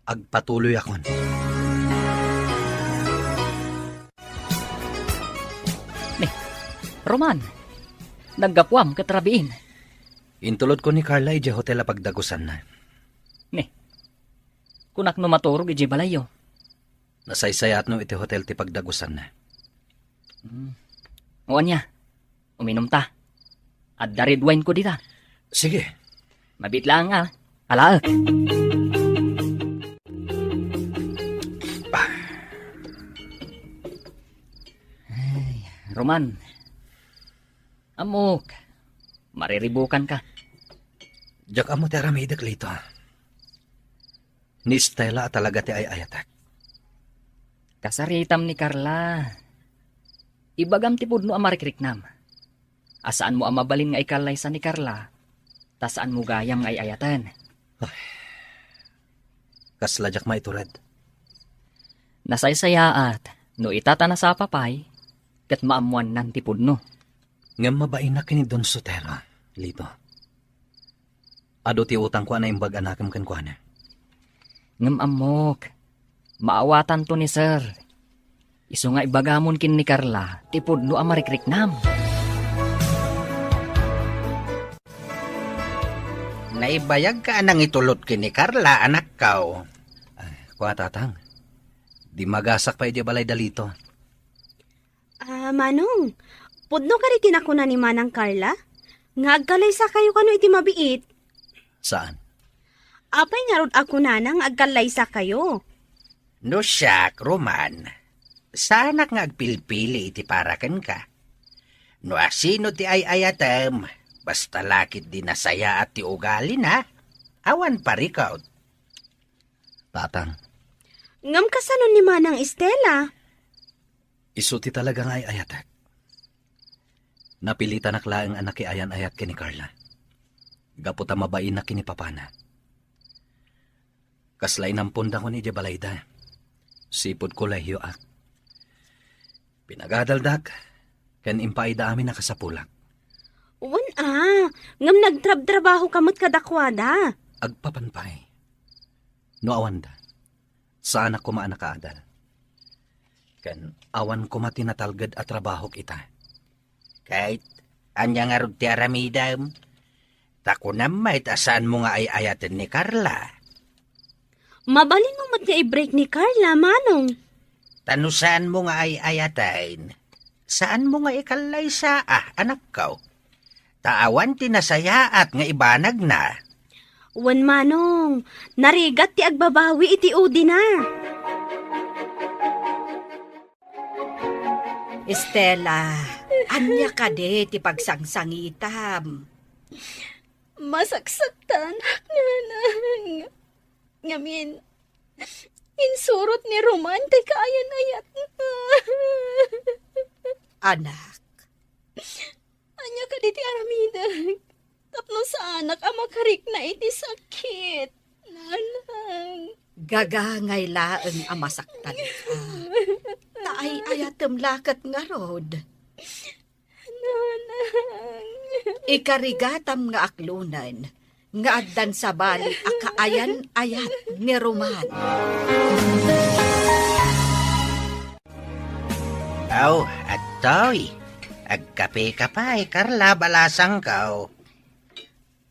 Speaker 2: agpatuloy akon.
Speaker 3: Roman, naggapuam katrabiin.
Speaker 2: Intulod ko ni Carla ije hotel a pagdagusan na.
Speaker 3: Kunak no maturog iji balayo.
Speaker 2: Nasaysayat no iti hotel ti pagdagusan na.
Speaker 3: Uwan niya, uminom ta. At the red wine ko dita.
Speaker 2: Sige.
Speaker 3: Mabit lang alaak. Ay, Roman. Amok. Mariribukan ka.
Speaker 2: Diyak amo ti aramidak lito. Ni Stella talaga ti ay ayatak.
Speaker 3: Kasaritam ni Carla. Ibagam ti pudno amarikriknam. Asaan mo amabalin nga ikalaysa ni Carla, tasaan mo gayam nga ayatan.
Speaker 2: Kasladyak maitured.
Speaker 3: Nasaysayaat, no itatana sa papay, kat maamuan nan ti pudno.
Speaker 2: Ngam mabain na kini Don Sotero, lito. Ado ti utang ko na imbag anakam kan ko na.
Speaker 3: Ngam amok, maawatan to ni sir. Iso nga ibagamon kin ni Carla, ti pudno amarikriknam.
Speaker 8: Naibayag ka nang itulot kini Carla, anak kao.
Speaker 2: Kuha tatang, di magasak pa iti balay dalito.
Speaker 9: Manong, pudno ka rin tinakuna ni Manang Carla? Nga agkalaysa kayo kano iti mabiit.
Speaker 2: Saan?
Speaker 9: Apay nga rod ako nanang agkalaysa kayo.
Speaker 8: No siyak, Roman. Sana nga agpilpili iti parakan ka. No asino ti ay ayatem, basta lakit di nasaya at ti ugali na, awan parikaw.
Speaker 2: Tatang,
Speaker 9: Ngam kasano ni Manang Estela?
Speaker 2: isuti talaga nga ay ayatak. Napilitan nakla ang anak ki ayan ayat kini Carla. Gaputa mabain na kini papana. Kaslay nampunda ko ni Jabalayda. Sipod ko lahyo ak. Pinagadaldak, kan impaida amin nakasapulak.
Speaker 9: Uwan ngam nagtrab-trabaho kamot kadakwada.
Speaker 2: Agpapanpay. No awanda, saan ako maanakaadal. Kan awan ko matinatalgad at trabaho kita.
Speaker 8: Kahit anya nga rod ti aramidam, tako namay tasaan mo nga ay ayaten ni Carla.
Speaker 9: Mabalin mo mat nga i-break ni Carla, Manong.
Speaker 8: Tanusan mo nga ay ayatain. Saan mo nga ikalay sa anak ko? Taawan tinasayaat nga ibanag na.
Speaker 9: Uwan, Manong, narigat ti agbabawi iti udi na.
Speaker 7: Estela, anya ka de ti pagsangsangitam.
Speaker 5: Masaksaktan, nanang. Ngamin, insurot ni Roman, tay kaayan-ayat.
Speaker 7: Anak,
Speaker 5: Anya ka diti aramidag. Tapno sa anak ang makarik na iti sakit. Nanang.
Speaker 7: gagangay laeng amasaktan ka. Taay ayatem lakat nga rod.
Speaker 5: Nanang.
Speaker 7: Ikarigatam nga aklunan, nga addan sa bali akaayan-ayat ni Roman.
Speaker 8: Aw, at toy. Agkape ka pa Carla, balasang kao.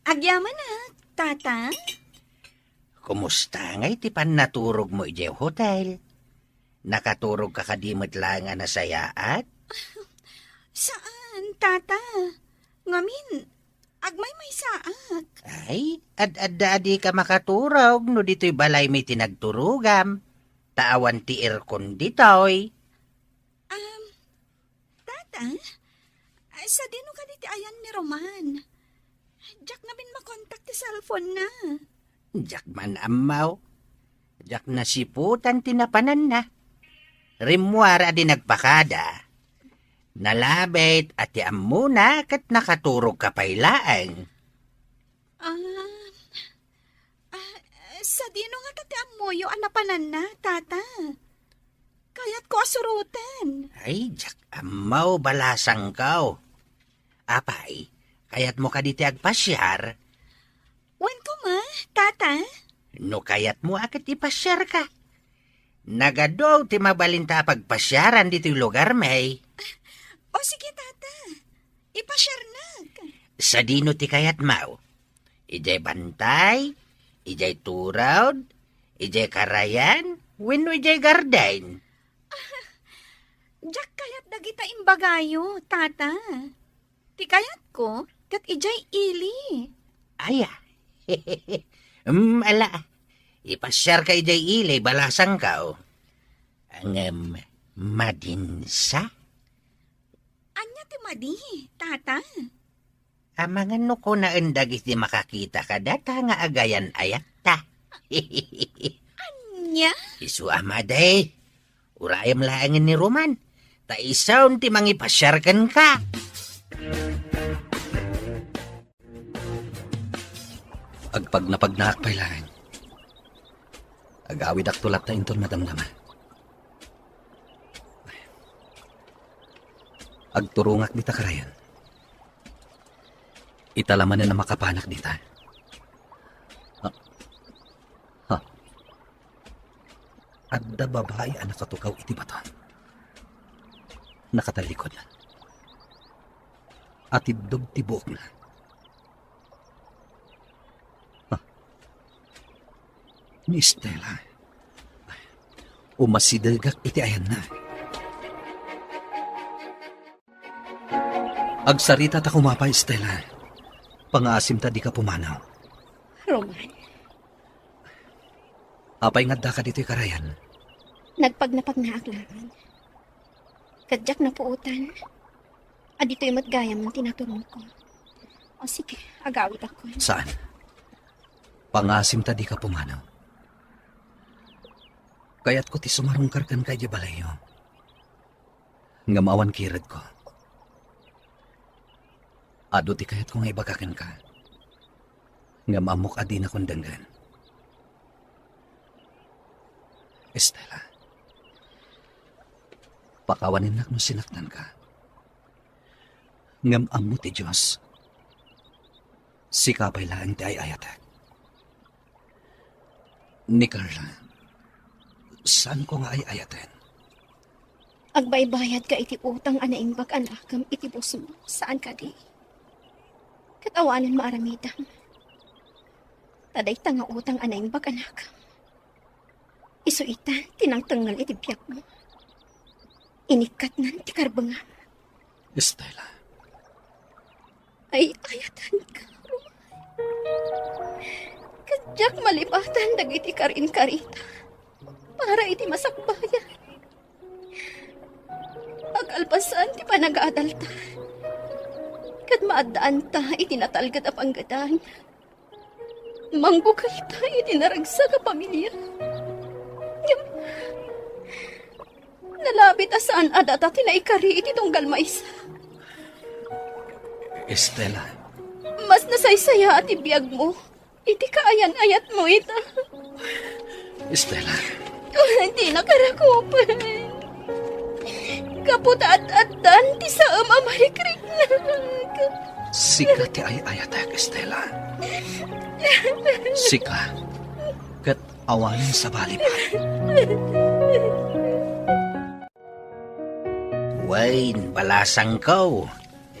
Speaker 4: Agyaman na, tata.
Speaker 8: Kumusta nga iti pan naturog mo iti hotel? Nakaturog ka kadimot lang nga nasayaat?
Speaker 4: Saan, tata? Ngamin, agmay may saak.
Speaker 8: Ay, ad-ad-adi ka makaturog no dito'y balay may tinagturugam. Taawan ti aircon dito'y.
Speaker 4: Tata, sa dino ka diti ayan ni Roman. Jack na bin makontak ti cellphone na.
Speaker 8: Diyak man amaw. Diyak nasiputan tinapanan na. Rimwara di nagpakada. Nalabit at tiam muna kat nakaturog ka pailaang.
Speaker 4: Sa dino nga tati amoyo anapanan na, tata. Kaya't ko asurutan.
Speaker 8: Ay, diyak amaw balasang kao. Apay, kayat mo ka diti agpasyar.
Speaker 4: Wen ko ma, tata.
Speaker 8: No kayat mo akit ipasyar ka. Nagadaw ti mabalinta pagpasyaran dito'y lugar may.
Speaker 4: O sige, tata. Ipasyar na.
Speaker 8: Sa dino ti kayat mau. Ijay bantay, ijay turawd, ijay karayan, When jay garden?
Speaker 4: Jak kayat dagita imbagayo, tata. Ti kayat ko, kat ijay ili.
Speaker 8: Aya. Ala. Ipasyar kay jay ilay, balasang ka, oh. Ang, madinsa?
Speaker 4: Anya ti madi, tata.
Speaker 8: Amangan no ko na endagis di makakita ka data nga agayan ayat ta.
Speaker 4: Anya?
Speaker 8: Isu amaday. Urayam laangin ni Roman. Ta isaw ti mangipasyarkan ka.
Speaker 2: Agpag napagnaakpay lang. Agawid ak tulap ta inton madamdama. Agturungak dita karayan. Italaman na makapanak dita. Ha? Adda babae ang nakatukaw iti baton. Nakatalikod na. At idog tibok na. Ha? Ni Stella. Umasidagak iti ayan na. Agsarita ta kumapay, Stella. Pangasim ta di ka pumanaw.
Speaker 5: Roman,
Speaker 2: Apay nga da ka dito'y karayan.
Speaker 5: nagpagnapag na aglangan. Kadyak na puutan. Adito'y matgayam ng tinaturong ko. O sige, agawit ako.
Speaker 2: Saan? Pangasim ta di ka pumanaw. Kaya't ko ti sumarungkar kan kay di balayo. Nga maawan kirad ko. Ado ti kayat ko nga ibagakan ka. Nga maamok adi na kundanggan. Estela, pakawanin na kung sinaktan ka. Ngam amo ti Diyos. Sikapay lang ti ay ayatek. Ni Carla, saan ko nga ay ayaten?
Speaker 5: Agbaybayad ka iti utang anaimbag anakam iti buso mo. Saan ka di? Katawanan maaramidam. Taday ta nga utang anaimbag anakam. Isuitan, tinangtangal iti biyak mo. Inikat nan ti karbangam.
Speaker 2: Estela,
Speaker 5: Ay, ayatan ka, Roman. Kadyak malipatan dagiti karin-karita. Para iti masakbayan. Agalpasan ti panag-aadalta. Kad maadaan ta iti natalgad a panggadan. Mangbukal ta iti naragsa ka pamilya. Nalabit asaan adata tinaikari iti tunggal maisa.
Speaker 2: Estela,
Speaker 5: Mas nasaysaya at ibiyag mo. Iti kaayan-ayat mo ita.
Speaker 2: Estela,
Speaker 5: Hindi nakarakupan. Kaputa at dan ti sa amamarikrik na.
Speaker 2: sika ti ay ayatek, Estela. Sika, kat awanin sa balipan.
Speaker 8: Wain, balasang ko.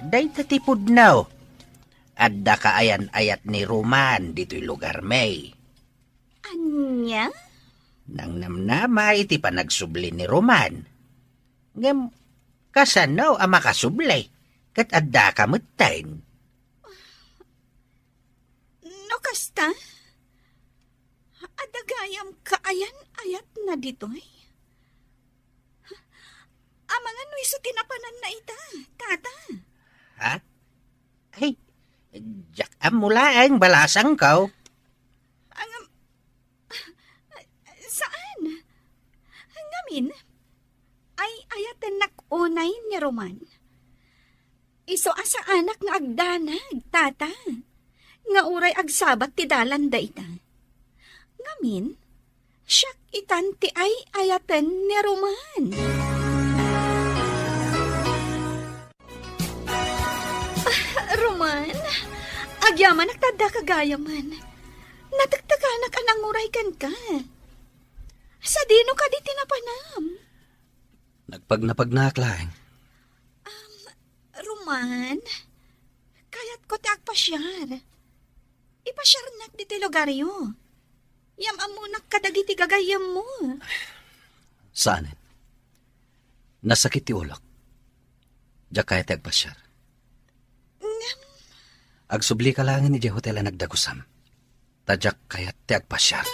Speaker 8: Day tatipod now. Adda ka ayan-ayat ni Roman dito'y lugar may.
Speaker 4: Anya?
Speaker 8: Nang namnama iti panagsubli ni Roman. Ngam, kasanaw ang makasublay. Kat adda ka mutain.
Speaker 4: No kasta? Adagayam kaayan-ayat na ditoy? Amangan no iso tinapanan na ita, tata.
Speaker 8: Ha? Ay, jak mula ang balasang ko.
Speaker 4: Saan? Ngamin, ay ayaten nakunay ni Roman. Iso asa anak nga agdanag, tata. Nga uray agsabat ti dalan da ita. Ngamin, siyak itan ti ay ayaten ni Roman. Roman, agyaman nagtada kagayaman. Natagtaganak anang uray kan ka. Sa dino ka di tinapanam.
Speaker 2: Nagpagnapagnak lang.
Speaker 4: Roman, kayat ko ti agpasyar. Ipasyar nak di ti lugaryo. Yam amunak kadagiti gagayam mo.
Speaker 2: Saanin? Nasakit ti ulok. Diyak kaya ti agpasyar. Agsubli ka langin ni di hotel ang nagdagusam. Tadyak kaya ti agpasyar.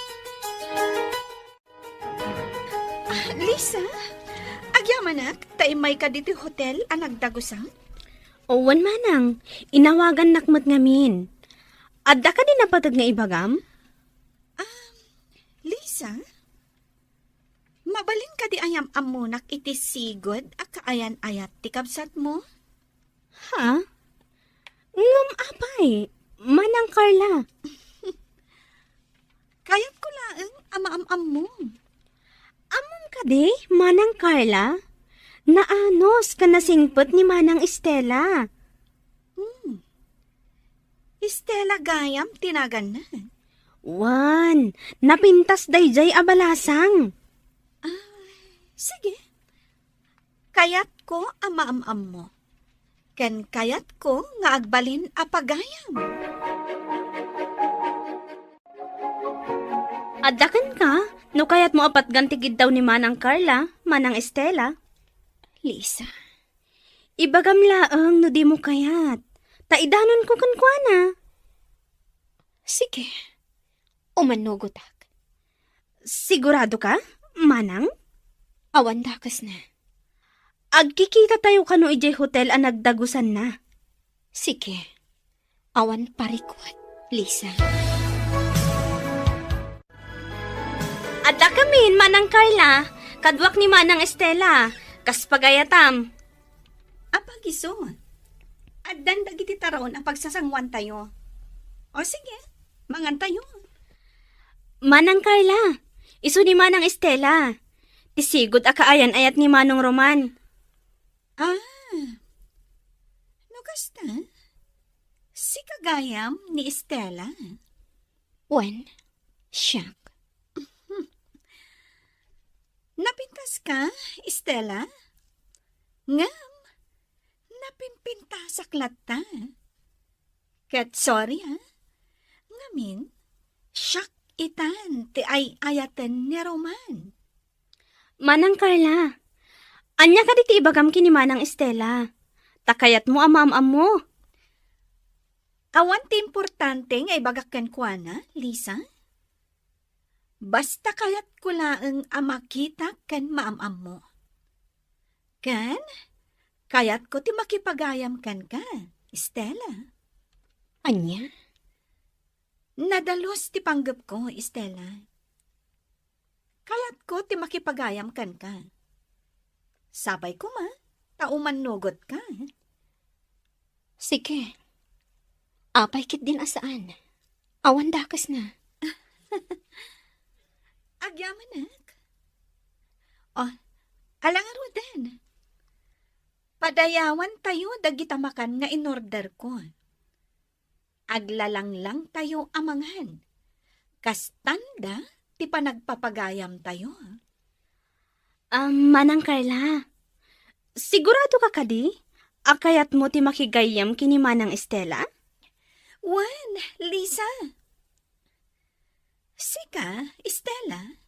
Speaker 4: Lisa, agyamanak, taimay ka dito hotel ang nagdagusam?
Speaker 9: Owan manang, inawagan nakmat ngamin. Adda ka din napatag nga ibagam?
Speaker 4: Lisa, mabalin ka di ayam amunak iti sigod a kaayan-ayat ti kabsat mo?
Speaker 9: Ha? Ngam apay, manang Carla.
Speaker 4: Kayat ko laeng ama-am mo.
Speaker 9: Amam ka di, manang Carla? Naanos ka nasingpot ni manang Estela.
Speaker 4: Estela gayam tinagan na.
Speaker 9: Wan, napintas dayjay abalasang.
Speaker 4: Sige. Kayat ko ama-am mo. Ken kayat ko nga agbalin apagayam.
Speaker 9: Addakan ka, no kayat mo apat gantigid daw ni manang Carla, manang Estela.
Speaker 5: Lisa,
Speaker 9: Ibagam laang no di mo kayat. Taidanon ko kankwana.
Speaker 5: sige. Umanugotak.
Speaker 9: Sigurado ka, manang?
Speaker 5: Awan dakas na.
Speaker 9: Agkikita tayo kano ijay hotel ang nagdagusan na.
Speaker 5: Sige. Awan parikot, Lisa.
Speaker 9: Adda kamin, manang Carla. Kadwak ni manang Estela. Kas pagayatam.
Speaker 4: Apagison. Addan dagiti taron ang pagsasangwan tayo. O sige, mangan tayo.
Speaker 9: Manang Carla, isu ni manang Estela. Tisigod akaayan ayat ni manong Roman.
Speaker 4: No kasta? Si kagayam ni Estela.
Speaker 5: Wen, siyak.
Speaker 4: Napintas ka, Estela? Ngam, napimpintasak lata. Ket sorry ha. Ngamin, siyak itan ti ay ayatan ni Roman.
Speaker 9: Manang Carla, anya ka diti ibagam kini manang Estela. Takayat mo amam-am mo.
Speaker 4: Awan ti importante nga ibagakan kwa na, Lisa? Basta kayat ko laeng amakita ken maamam mo. Kan, kayat ko ti makipagayam kan ka, Estela.
Speaker 5: Anya?
Speaker 4: Nadalos ti panggap ko, Estela. Kayat ko ti makipagayam kan ka. Sabay ko ma, tauman nugot ka.
Speaker 5: Sige. Apay kit din asaan. Awan dakas na.
Speaker 4: Agyamanak. Oh, alangaro din. Padayawan tayo dagitamakan nga inorder ko. Aglalang lang tayo amangan. Kastanda, ti panagpapagayam tayo.
Speaker 9: Manang Carla, sigurado ka kadi? Akayat mo ti makigayam kini manang Estela?
Speaker 4: Wan, Lisa. Sika, Estela.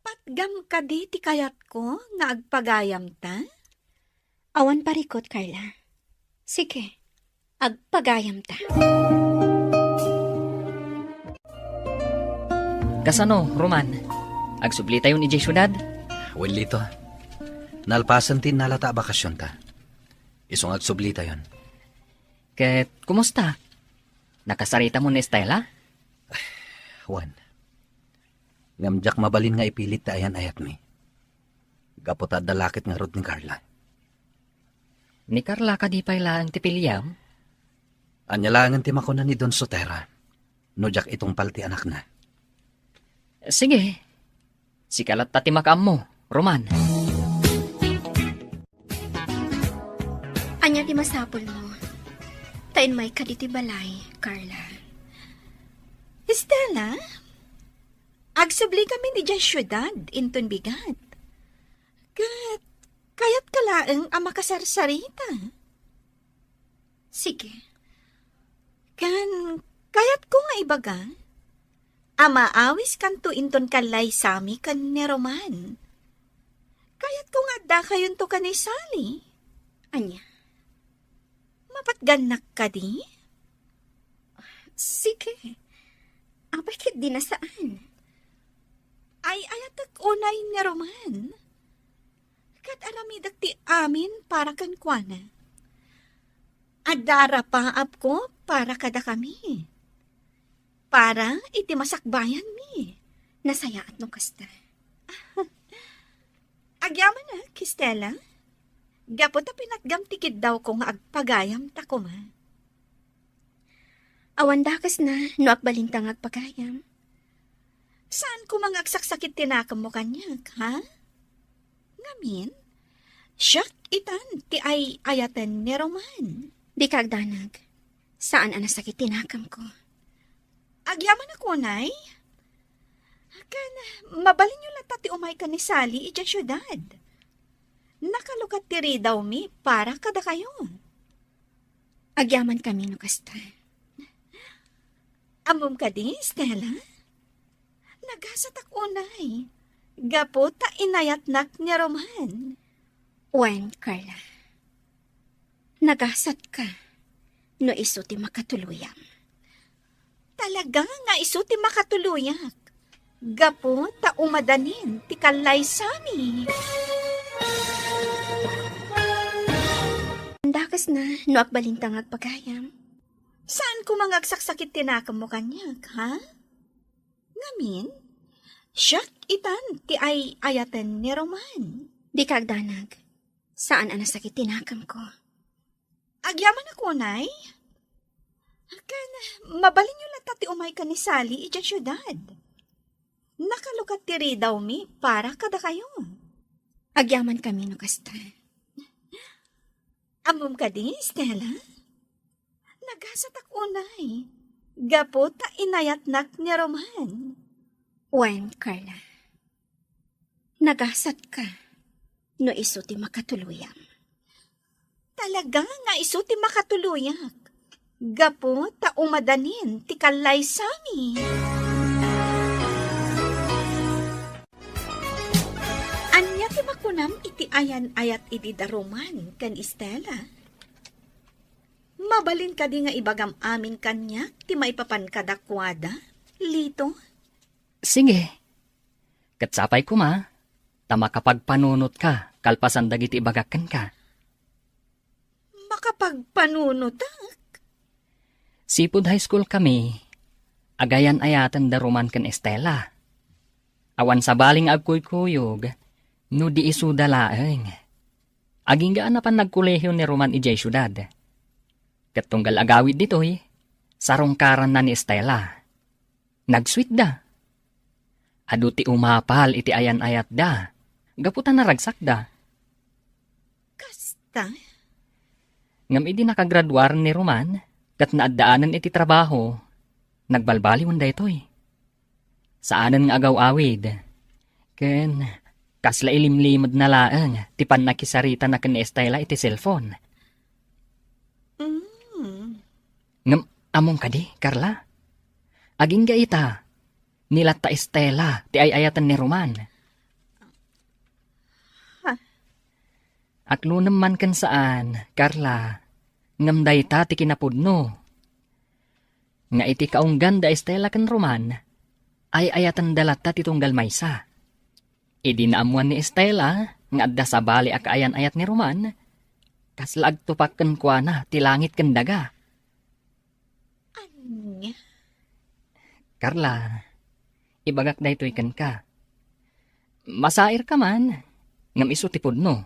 Speaker 4: Patgam ka di ti kayat ko nga agpagayam ta?
Speaker 5: Awan parikot, Carla. Sige. Agpagayam ta.
Speaker 3: Kasano, Roman? Agsubli tayo ni Jay Syudad?
Speaker 2: Well, lito. Nalpasan tin nalata bakasyon ta. Isong agsubli tayon.
Speaker 3: Ket, kumusta? Nakasarita mo ni Estela?
Speaker 2: Juan. Ngamjak mabalin nga ipilit ta ayan ayat mi. Gapotad dalakit nga rod ni Carla.
Speaker 3: Ni Carla ka di pa ilang tipiliyam?
Speaker 2: Anyalangan ti makuna ni Don Sotera. Nojak itong palti anak na.
Speaker 3: Sige. Sikalat tati makam mo, Roman.
Speaker 5: Anya ti masapol mo. Tayin may kaditi balay, Carla.
Speaker 4: Estela, agsubli kami ni Jay Syudad, inton bigat. Kayat ka laeng ang makasarsarita.
Speaker 5: Sige.
Speaker 4: Kayat ko nga ibaga, Amaawis kan to inton kalay sami kan ni Roman. Kayat ko nga da kayon to kan ni Sally.
Speaker 5: Anya,
Speaker 4: Mapatganak ka di?
Speaker 5: sige. Bakit di na saan?
Speaker 4: Ay ayatak unay ni Roman. Kat aramidak ti amin para kan kuana. Adara paap ko para kada kami. Para iti masakbayan mi.
Speaker 5: Nasaya at nung kasta.
Speaker 4: Agyaman na, Kistela. Gapo ta pinaggamtikid daw ko nga agpagayam ta ko ma.
Speaker 5: Awan dakas na, no akbalintang agpagayam.
Speaker 4: Saan ko mga agsaksakit tinakam mo kanyak, ha? Ngamin, siyak itan ti ay ayatan ni Roman.
Speaker 5: Di kagdanag. Saan ang nasakit tinakam ko?
Speaker 4: Agyaman ako, nay. Kan, mabalin nyo lang ti umay ka ni Sally ija syudad. Nakalukat tiri daw mi para kada kayo.
Speaker 5: Agyaman kami no kasta.
Speaker 4: Amom ka di, Stella? Nagasatak unay. Gapo ta inayatnak ni Roman.
Speaker 5: Wen, Carla. Nagasat ka. No iso ti makatuluyam.
Speaker 4: Talaga nga iso ti makatuluyak. Gapo ta umadanin ti kalay sami.
Speaker 5: Dakas na, no akbalintang agpagayam.
Speaker 4: Saan ko mga agsaksakit tinakam mo kanyak, ha? Ngamin, siyak itan ti ay ayatan ni Roman.
Speaker 5: Di kagdanag. Saan ang nasakit tinakam ko?
Speaker 4: Agyaman ako, nay. Kan, mabalin nyo lang ti umay ka ni Sally ija syudad. Nakalukat tiri daw mi para kada kayo.
Speaker 5: Agyaman kami no kasta.
Speaker 4: Amom ka di, Stella? Nagasatak unay. Gapo ta inayatnak ni Roman.
Speaker 5: Wen, Carla. Nagasat ka. No iso ti makatuluyam.
Speaker 4: Talaga nga iso ti makatuluyak. Gapo ta umadanin ti kalay sami. Anya ti makunam iti ayan ayat iti daruman kan Estela. Mabalin ka di nga ibagam amin kanya ti maipapan kadakwada, Lito.
Speaker 3: Sige. Katsapay ko ma, tama kapag panunot ka, kalpasan dagiti ibagakan ka.
Speaker 4: Makapagpanunutak.
Speaker 3: Sipud high school kami, agayan ayatan daruman kan Estela. Awan sa baling agkuy-kuyog, no di isu dalaeng. Aging gaan na pan nagkulehiyo ni Roman ijay syudad. Katunggal agawid ditoy, sarongkaran na ni Estela. Nagsweet da. Adu ti umapal iti ayan-ayat da. Gaputan na ragsak da.
Speaker 4: Kasta?
Speaker 3: Ngam idi nakagraduar ni Roman, kat naadaanan iti trabaho, nagbalbaliwan da itoy. Saanan nga agaw-awid, ken kasla ilimlimod na laang, tipan nakisarita na kan Estela iti cellphone. Ngam among kadi, Carla. Aging ga ita, nilat ta Estela, ti ayayatan ni Roman. Aklo naman kan saan, Carla, ngam day ta ti kinapudno. Nga iti kaunggan da Estela kan Roman, ay ayatan dalat ta ti tunggal maysa. Idi naamuan ni Estela, nga adda sa bali akayan ayat ni Roman, kaslag tupak ken kuana ti langit ken daga.
Speaker 4: Anya?
Speaker 3: Carla, ibagak daytoy ken ka. Masair ka man, ngam isu ti pudno.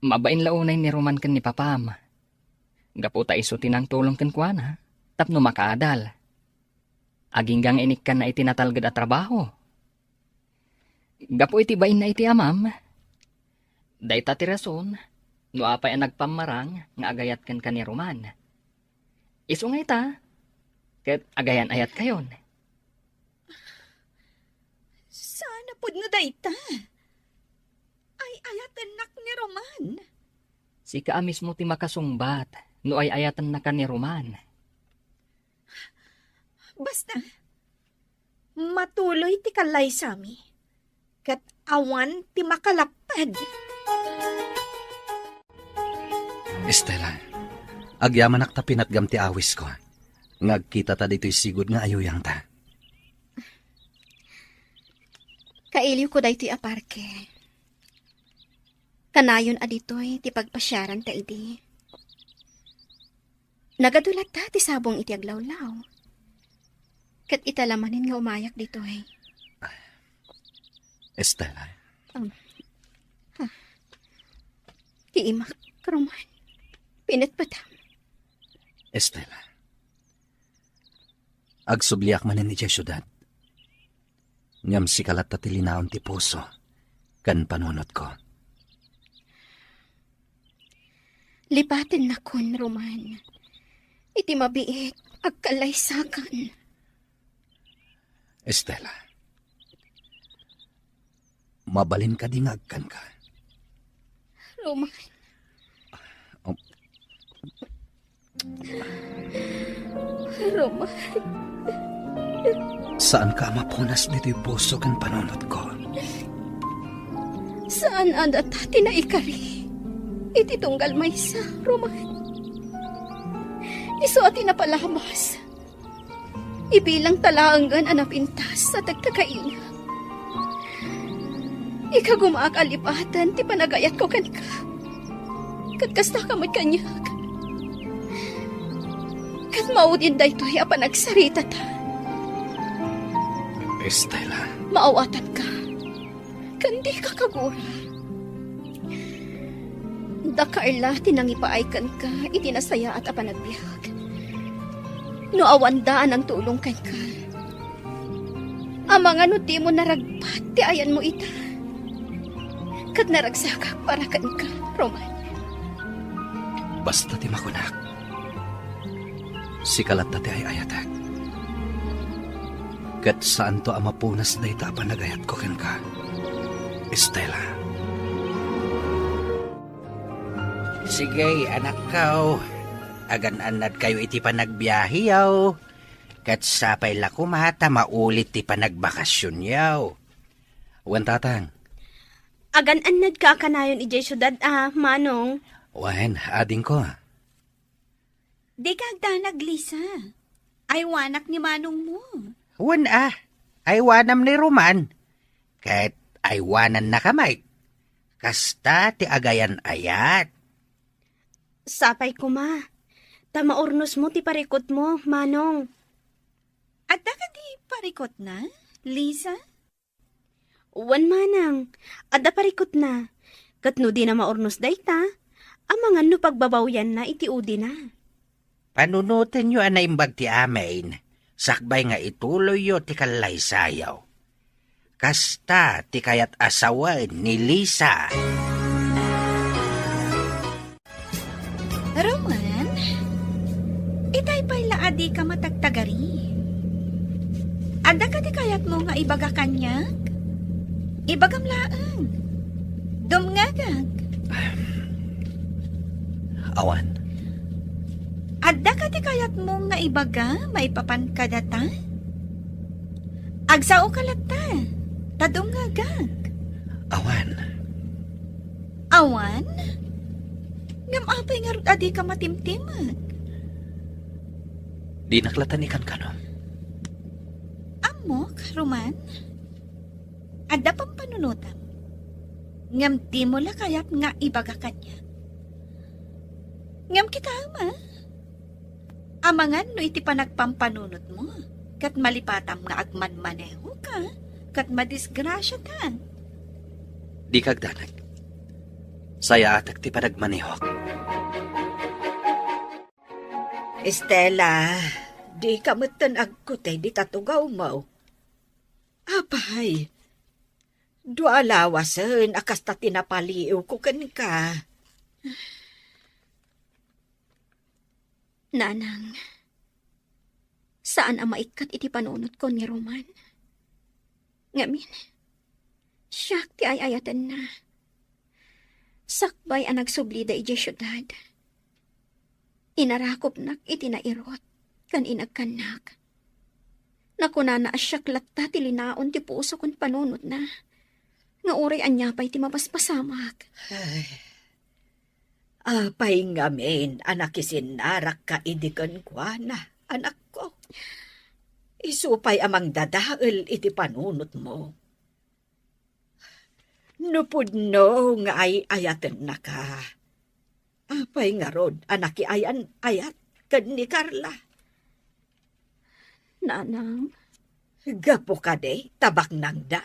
Speaker 3: Mabain launay ni Roman ken ni Papam. Gaputa isu tinang tulong ken kuana, tapno makaadal. Aginggang inik ka na itinatalgad at trabaho. Gapo iti bain na iti amam. Dayta ti rason, no apay ang nagpamarang nga agayat ken ka ni Roman. Isu nga ita, ket agayan ayat kayon.
Speaker 4: Sana pud no dayta. Ay ayatan nak ni Roman.
Speaker 3: Si ka mismo ti makasungbat, no ay ayatan na ka ni Roman.
Speaker 4: Basta, Matuloy ti kalay sami. Kat awan ti makalapad.
Speaker 2: Estela, agyaman ak ta pinatgam ti awis ko. Ngagkita ta dito'y sigod nga ayuyang ta.
Speaker 5: Kailiw ko dahi ti aparke. Kanayon aditoy ti pagpasyaran ta idi. Nagadulat ta ti sabong iti aglawlaw. Kat italamanin nga umayak ditoy.
Speaker 2: Estela,
Speaker 5: Tiimak, Roman. Pinatpatam.
Speaker 2: Estela. Agsubliak manin ni syudad. Ngam si kalat ta tilinaon ti puso. Kan panunot ko.
Speaker 5: Lipatin na kun, Roman. Iti mabiik, agkalaysakan.
Speaker 2: Estela. Mabalin ka di ngagkan ka.
Speaker 5: Roman. Roman.
Speaker 2: Saan ka mapunas dito'y puso kan panunot ko?
Speaker 5: Saan anda tati na ikari? Iti tunggal maysa, Roman. Iso ati na palabas. Ibilang talaanggan anapintas sa tagkakaina. Ika gumakalipatan ti panagayat ko kan ka. Katkasta ka mo't kanyak. Kat maudin da ito'y apanagsarita ta.
Speaker 2: Estela.
Speaker 5: Maawatan ka. Kandi ka kagura. Da Carla, tinangipaaykan ka, itinasaya at apanagbiyak. No awandaan ang tulong kan ka. Amang ano di mo naragpat, ti ayan mo ita. Kat naragsakak para kan ka, Roman.
Speaker 2: Basta ti makunak. Si kalat ti ay ayatak. Kat saan to amapunas na ita panagayat ko kan ka. Estela.
Speaker 8: Sige, anak kaw. Agan-anad kayo iti panagbiyahi yaw. Kat sapay la kumata maulit ti panagbakasyon yaw.
Speaker 2: Wan tatang.
Speaker 9: Agan-anad ka kanayon ijay syudad manong.
Speaker 2: Wan, ading ko.
Speaker 4: Di kagdanag, Lisa. Ay wanak ni manong mo.
Speaker 8: Wan ay wanam ni Roman. Kat ay wanan na kamay. Kasta ti agayan ayat.
Speaker 9: Sapay ko ma. Tamaurnos mo ti parikot mo, manong.
Speaker 4: At ka di parikot na, Lisa?
Speaker 9: Wan manang. Adda parikot na. Katno di na maurnos dayta. Amangan no pagbabawyan na iti udi na.
Speaker 8: Panunutin nyo anaimbag ti amin. Sakbay nga ituloy yo ti kalay sayaw. Kasta ti kayat asawan ni Lisa.
Speaker 4: Roman, itay pa'y laadi ka matagtagari. Ada ka di kayat mo nga ibaga kanyak? Ibagam laang. Dumngagag.
Speaker 2: Awan.
Speaker 4: Ada ka di kayat mo nga ibaga maipapan ka data? Agsao ka lata. Tadumngagag.
Speaker 2: Awan.
Speaker 4: Awan? Ngam apay nga rin adi ka matimtimag.
Speaker 2: Di naklatan ikan ka no?
Speaker 4: Amok, Roman? Ada pang panunutam. Ngam di mo la kayat nga ibaga kanya. Ngam kita ama. Amangan no iti panagpampanunot mo. Kat malipatam nga agmanmaneho ka. Kat madisgrasya ta.
Speaker 2: Di kagdanag. Saya atak ti panagmanihok.
Speaker 7: Estela, di ka matan agkutay di tatugaw mo. Apay, dualawasan akas ta tinapaliw ko kan ka.
Speaker 5: Nanang, saan ang maikat iti panunot ko ni Roman? Ngamin, siyak ti ayayatan na. Sakbay ang nagsublida iti syudad. Inarakop nak iti nairot kan inagkanak. Nakuna na asyak latta ti linaon ti puso kon panunod na. Nga uray anya pa'y ti mapaspasamak.
Speaker 7: Apay ngamin, anak isinarak ka idikan kwa na, anak ko. Isupay amang dadael iti panunot mo. Nupudno nga ay ayaten na ka. Apay nga rod, anak ayan ayat kan ni Carla.
Speaker 5: Nanang,
Speaker 7: Gapo ka de, tabak nang da.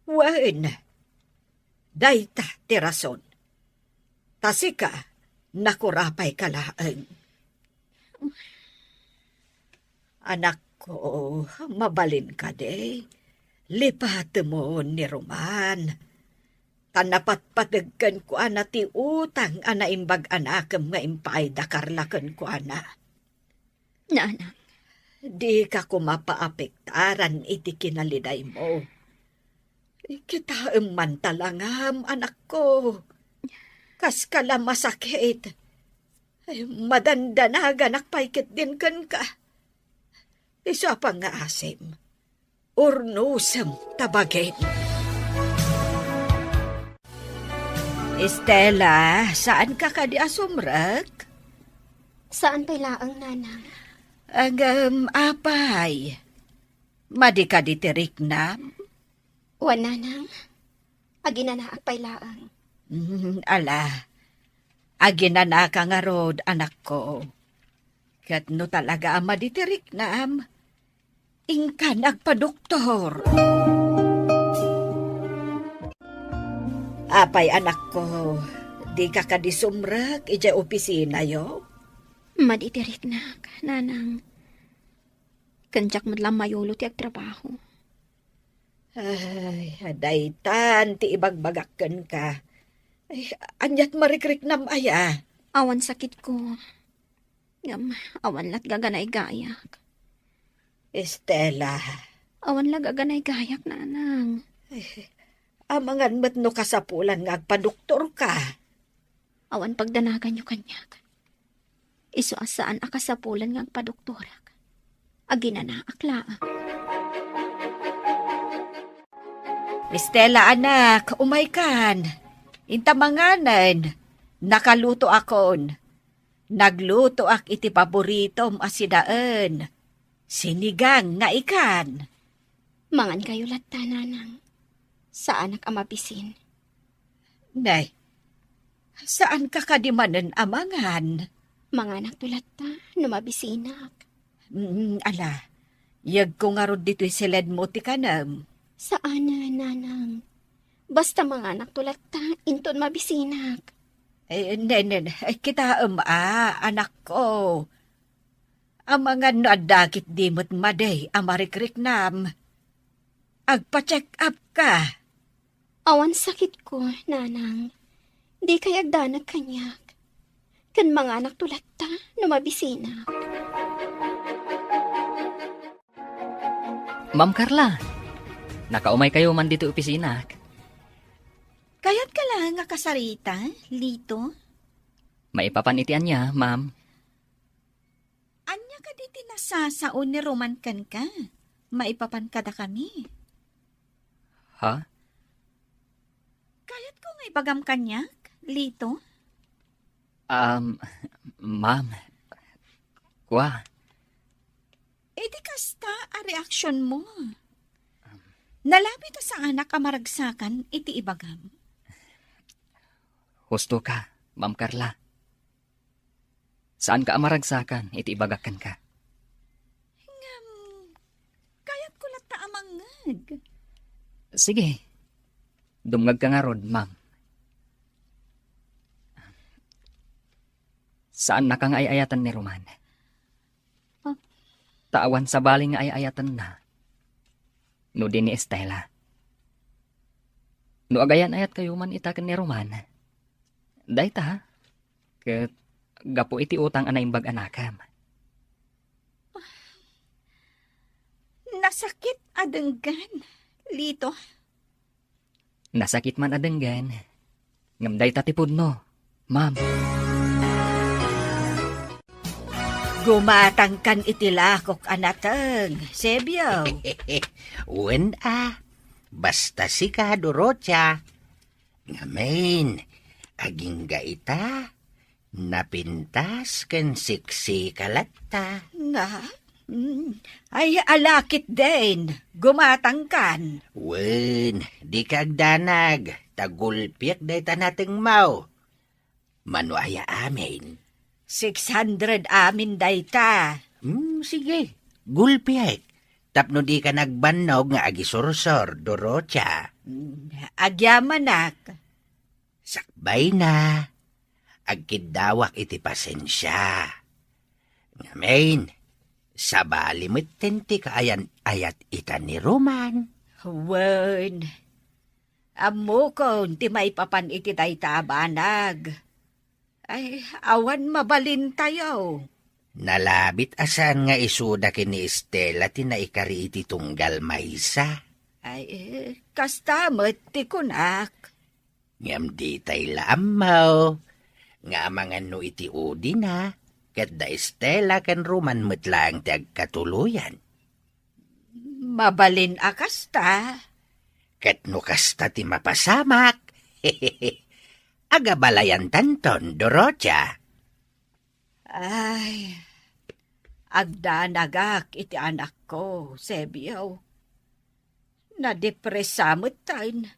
Speaker 7: Wen, dayta tirason. Tasika, nakurapay kalaan. Anak ko, mabalin ka de. Lipat mo ni Roman. Tanapat patagkan ko ana ti utang ana imbag anakam nga impay dakarlakan ko ana.
Speaker 5: nanang,
Speaker 7: Di ka kumapaapektaran iti kinaliday mo. Kita man talangam, anak ko. Kas kala masakit. Madandanagan akpaykit din kan ka. Isa pa nga asim. Urnusam tabagin. Estela, saan ka kadi asumrag?
Speaker 5: saan pa'y laang nanang?
Speaker 7: Apay. Madi ka ditirik na?
Speaker 5: Wan nanang, aginanaak pa'y laang.
Speaker 7: Ala, aginana ka nga rod, anak ko. Kat no talaga ama ditirik na ingka nagpa-doktor. Apay anak ko, di ka kadisumrag, ija opisina yo?
Speaker 5: Maditirik na, nanang. Kanjak mo lang mayulo ti agtrabaho.
Speaker 7: Ay, daytan, ti ibagbagakan ka. Ay, anyat marikrik nam aya.
Speaker 5: Awan sakit ko. Ngam, awan lat gaganay gayak.
Speaker 7: Estela,
Speaker 5: Awan la gaganay gayak, nanang.
Speaker 7: amangan met no kasapulan nga agpadoktor ka.
Speaker 5: Awan pagdanagan nyo kanyak. Iso asaan akasapulan nga agpadoktorak. Aginana aklaan.
Speaker 7: Estela, anak, umaykan. Intamanganan, nakaluto akon. Nagluto ak iti paboritom asidaan. Sinigang nga ikan.
Speaker 5: Mangan kayo latta, nanang. Saan ak amapisin?
Speaker 7: Nay, saan ka kadimanan amangan?
Speaker 5: Manganak to latta, numabisinak.
Speaker 7: Ala, yag ko nga rod dito'y siled mo ti kanam.
Speaker 5: Saan na, nanang? Basta manganak to latta, inton mabisinak.
Speaker 7: Kita anak ko. Amangan no adakit dimot maday, amarikrik nam. Agpa-check up ka.
Speaker 5: Awan sakit ko, nanang. Di kay agdanag kanyak. Kan manganak to latta, numabisinak.
Speaker 3: Ma'am Carla, nakaumay kayo man dito opisina.
Speaker 4: Kayat ka lang nga kasarita, Lito.
Speaker 3: Maipapanitian niya, ma'am.
Speaker 4: Anya ka di tinasasaon ni Roman kan ka. Maipapan kada kami.
Speaker 3: Ha?
Speaker 4: Kayat ko nga ipagam kanyak, Lito.
Speaker 3: Ma'am. Kwa?
Speaker 4: Di kasta a reaksyon mo. Nalapit sa anak amaragsakan, iti ibagam.
Speaker 3: Husto ka, Ma'am Carla. Saan ka amaragsakan, iti ibagakan ka?
Speaker 4: Kayat ko lata amangag.
Speaker 3: Sige. Dumngag ka nga rod, ma'am. Saan na kang ayayatan ni Roman? Tawan sa baling nga ayayatan na. No din ni Estela. No agayan ayat kayo man itakan ni Roman. Dayta ha? Ket gapo iti utang anaimbag anakam.
Speaker 4: Nasakit adenggan, Lito.
Speaker 3: Nasakit man adenggan. Ngam dayta tipud no, ma'am.
Speaker 7: Gumatang kan itilakok anateng, Sebyaw.
Speaker 8: Uwan basta si ka, Dorocha. Ngamen, aging gaita, napintas kan siksi kalatta.
Speaker 7: Na, ay alakit din, gumatang kan.
Speaker 8: Uwan, di ka agdanag, tagulpiak day tanateng mau. Mano aya amin.
Speaker 7: 600 amin dayta.
Speaker 8: Sige, gulpiak. Tapno di ka nagbanog nga agisursor, Dorocha.
Speaker 7: Agyamanak.
Speaker 8: Sakbay na. Agkidawak iti pasensya. Ngamen, sabali tenti kaayan ayat ita ni Roman.
Speaker 7: Wen, amo ko ti may papan iti dayta abanag. Ay, awan mabalin tayo.
Speaker 8: Nalabit asan nga isuda kini Estela tinaikari iti tunggal maysa.
Speaker 7: Ay, kastamot ti kunak.
Speaker 8: Ngam di tay lamaw. Nga amangan no iti udi na. Kat da Estela kan Roman metlang ti agkatuluyan.
Speaker 7: Mabalin akasta.
Speaker 8: Kat no kasta ti mapasamak. Agabalayan tanton, Dorocha.
Speaker 7: Ay, agdanagak iti anak ko, Sebyaw. Nadepresa mutan.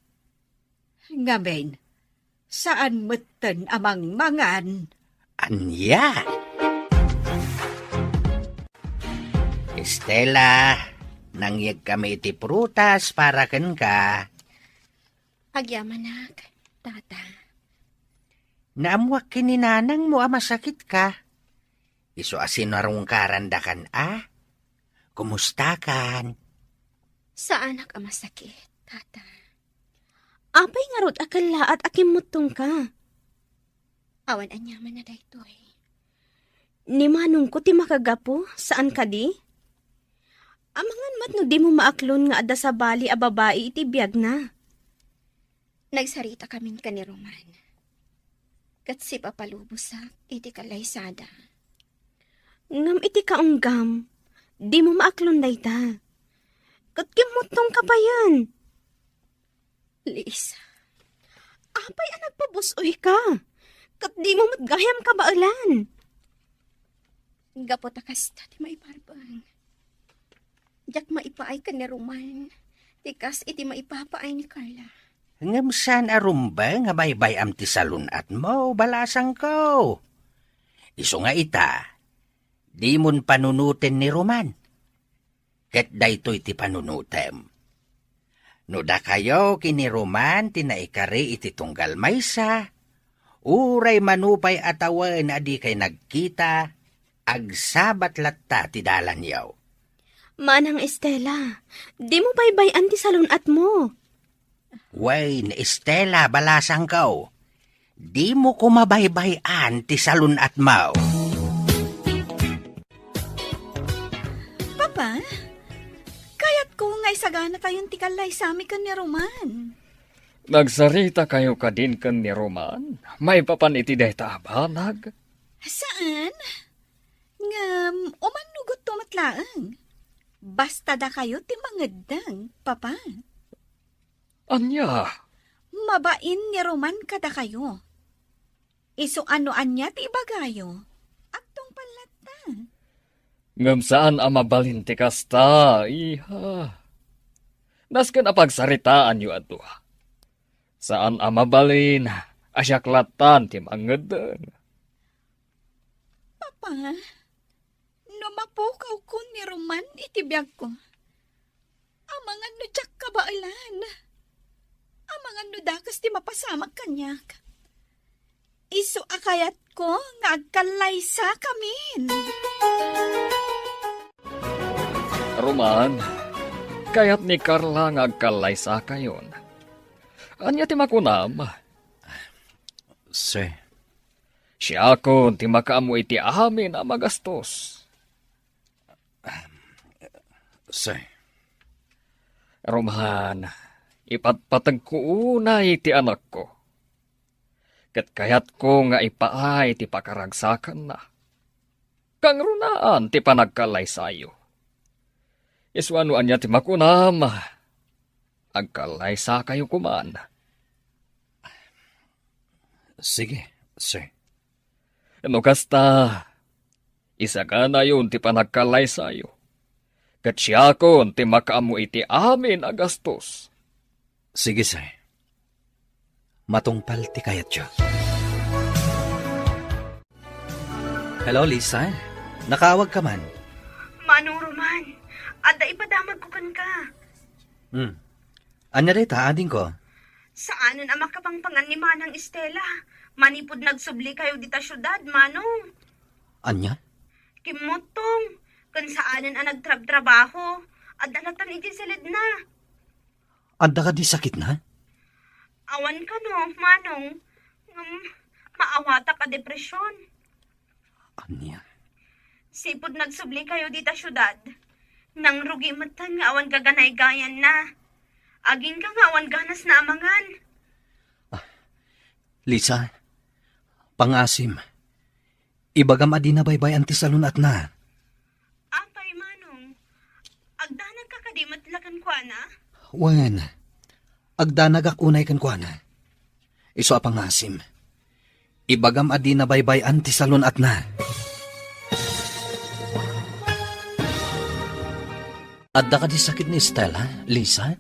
Speaker 7: Ngamen, saan mutan amang mangan?
Speaker 8: Anya? Estela, nangyag kami iti prutas para ken ka.
Speaker 5: Agyamanak, tata.
Speaker 8: Naamwak kininanang mo masakit ka. Iso asin narong karandakan Kumusta kan?
Speaker 9: Sa anak ang masakit, tata. Apay nga rod akala at akimutong ka.
Speaker 5: Awan anyaman na daytoy.
Speaker 9: Ni manong ko ti makagapo, saan ka di? Amangan mat no di mo maaklon nga ada sa bali a babae iti biyag na.
Speaker 5: Nagsarita kamin ka ni Roman. Kat si papalubusak, iti kalaysada.
Speaker 9: Ngam iti kaunggam, di mo maaklon dayta. Kat kimutong ka pa yan.
Speaker 5: Lisa,
Speaker 9: Apay ang nagpabusoy ka. Kat di mo matgayam ka baalan.
Speaker 5: gapot akasta ti maiparbang. Jak maipaay ka ni Roman. Tikas iti maipapaay ni Carla.
Speaker 8: Ngam saan arumba nga baybay am ti salunat mo, balasang ko. Iso nga ita, di mon panunutin ni Roman. Ket daytoy ti panunutem. No da kayo kini Roman tinaikari iti tunggal maysa, uray manupay atawan na di kay nagkita, agsabat latta ti dalan yaw.
Speaker 9: Manang Estela, di mo baybayan ti salunat mo.
Speaker 8: Way, ni Estela, balasang ko. Di mo ko mabaybayan ti salunat mo.
Speaker 4: Papa, kayat ko nga isagana tayong tikalay sami kan ni Roman.
Speaker 10: Nagsarita kayo ka din kan ni Roman? May papan iti dayta abanag?
Speaker 4: Saan? Umanugot tumatlaang. Basta da kayo ti mangedang, Papa.
Speaker 10: Anya?
Speaker 4: Mabain ni Roman kada kayo. Iso ano-an niya ti ibagayo. Agtong palata.
Speaker 10: Ngam saan ang mabalin ti kasta, iha? Nasken apagsaritaan yu ato. Saan ang mabalin, asyaklatan ti mangedeng.
Speaker 4: Papa, numapukaw ko ni Roman itibiyag ko. Amangan no tsak kabailan. Amangan no dakas ti mapasamag kanyak. Iso akayat ko nga agkalaysa kamin.
Speaker 10: Roman, kayat ni Carla nga agkalaysa kayon. Anya ti makunam?
Speaker 2: Sir,
Speaker 10: Siya kon ti makaamu iti amin a magastos.
Speaker 2: sir.
Speaker 10: Roman, ipatpatag ko una iti anak ko. Kat kayat ko nga ipaay ti pakaragsakan na. kang runaan ti panagkalay sayo. Iswanuan niya ti makunam, agkalay sa kayo kuman.
Speaker 2: Sige, sir.
Speaker 10: No kasta, isa ka na yun ti panagkalay sayo. Katsiyakon ti makaamu iti amin agastos.
Speaker 2: Sige, sir. Matungpal ti kayat siya. Hello, Lisa. Nakaawag ka man.
Speaker 9: Manong Roman, ada ipadamag ko kan ka.
Speaker 2: Anya dita, ading ko.
Speaker 9: Saanon ang makapangpangan ni Manang Estela? Manipod nagsubli kayo dita syudad, Manong.
Speaker 2: Anya?
Speaker 9: Kimotong, kan saanon ang nagtrabaho, at dalatan iti silid na.
Speaker 2: Anda ka di sakit na?
Speaker 9: Awan ka no, Manong. Maawata ka depresyon.
Speaker 2: Anya?
Speaker 9: Sipod nagsubli kayo dita syudad. Nang rugi matan nga awan gaganay gayan na. Agin ka nga awan ganas na amangan.
Speaker 2: Lisa, pangasim. Ibagam adi na baybay anti salunat na.
Speaker 9: Apay, Manong. Agdanag ka kadimatlakan kwa na?
Speaker 2: Wen, agdanag unay kan kwa na. Iso pangasim. Ibagam adi na baybay anti salunat na. Adda ka di sakit ni Stella, Lisa?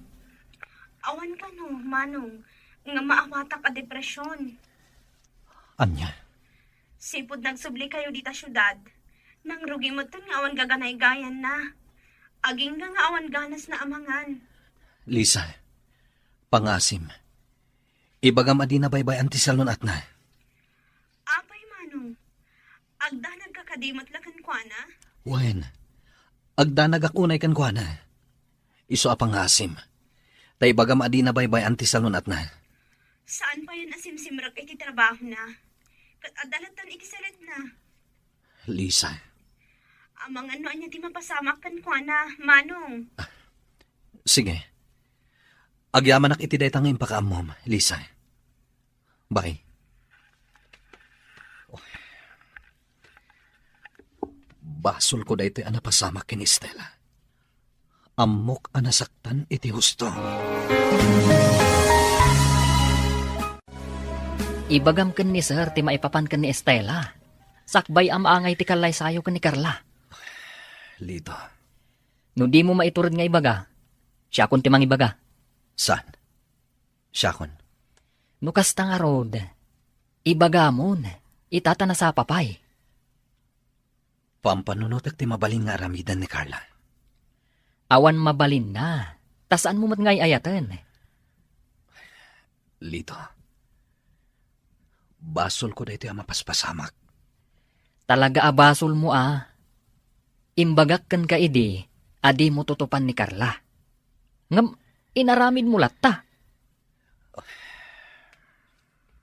Speaker 9: Awan ka no, Manong. Nga maawata ka depresyon.
Speaker 2: Anya?
Speaker 9: Sipod nagsubli kayo dita syudad. Nang rugi mo nga awan gaganay gayan na. Aging nga awan ganas na amangan.
Speaker 2: Lisa, pangasim. Ibagam adi na baybay anti salunat na.
Speaker 9: Apay, Manong. Agdanag ka kadimatlakan kwa na?
Speaker 2: Wen, agdanag unay kan kwa na. Iso pangasim. Tay bagam adi na baybay anti salunat na.
Speaker 9: Saan pa yan asimsimrak iti trabaho na? Kat adalatan iti salit na.
Speaker 2: Lisa.
Speaker 9: Amang ano anya di mapasamak kan kwa na, Manong.
Speaker 2: Sige. Agyamanak iti daytang impakaamom, Lisa. Bye. Basol ko daytoy anapasamak kin Estela. Amok anasaktan iti husto.
Speaker 3: Ibagam ken ni Sir ti maipapan ken ni Estela. Sakbay amaangay ti kalay sayo ken ni Carla.
Speaker 2: Lito.
Speaker 3: No di mo maiturod nga ibaga, siya kun ti mangibaga.
Speaker 2: Saan? Siya kon.
Speaker 3: No kasta nga rod, ibagamon, itata na sa papay.
Speaker 2: Pampanunutek ti mabalin nga aramidan ni Carla.
Speaker 3: Awan mabalin na, tasaan mo mat ngay ayatan.
Speaker 2: Lito. Basol ko daytoy ang mapaspasamak.
Speaker 3: Talaga abasol mo Imbagak kan ka idi, adi mo tutupan ni Carla. Ngam, inaramid mo latta.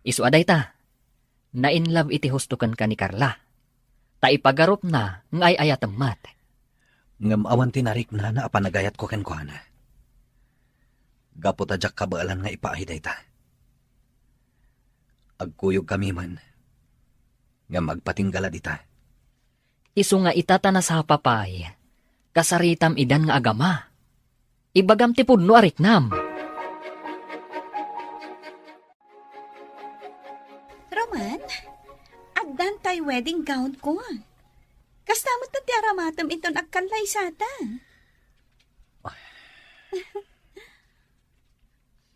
Speaker 3: Isu aday ta, na in love iti hustukan ka ni Carla. Ta ipagarup na ngay ayatam mat.
Speaker 2: Ngam awan tinarik na apanagayat ko ken kuana. Gapo tadyak kabaalan nga ipaahiday ta. Agkuyog kami man. Nga magpatinggala dita.
Speaker 3: Isu nga itata na sa papay, kasaritam idan nga agama. Ibagam ti pudno ariknam.
Speaker 4: Roman, agdan tay wedding gown ko. Kastamot na ti aramatam iton agkalay sata.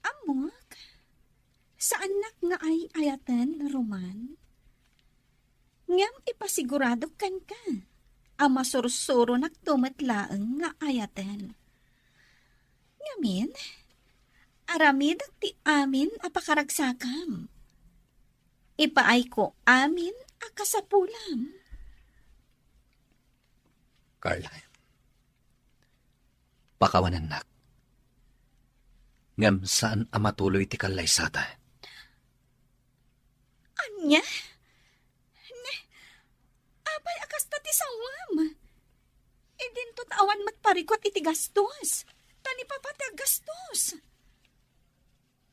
Speaker 4: Amok, saan nak nga ay ayatan, Roman? Ngam ipasigurado kan ka. Ama sursuro nagtumatlaang nga ayatan. Ngamin, aramid ti amin apakaragsakam. Ipaay ko amin akasapulam.
Speaker 2: Carla. Pakawanan nak. Ngam saan amatuloy ti kalay sata?
Speaker 4: Anya? Abay akasta ti sawam. Idinto tawan matparikot iti gastos. Tani papati gastos.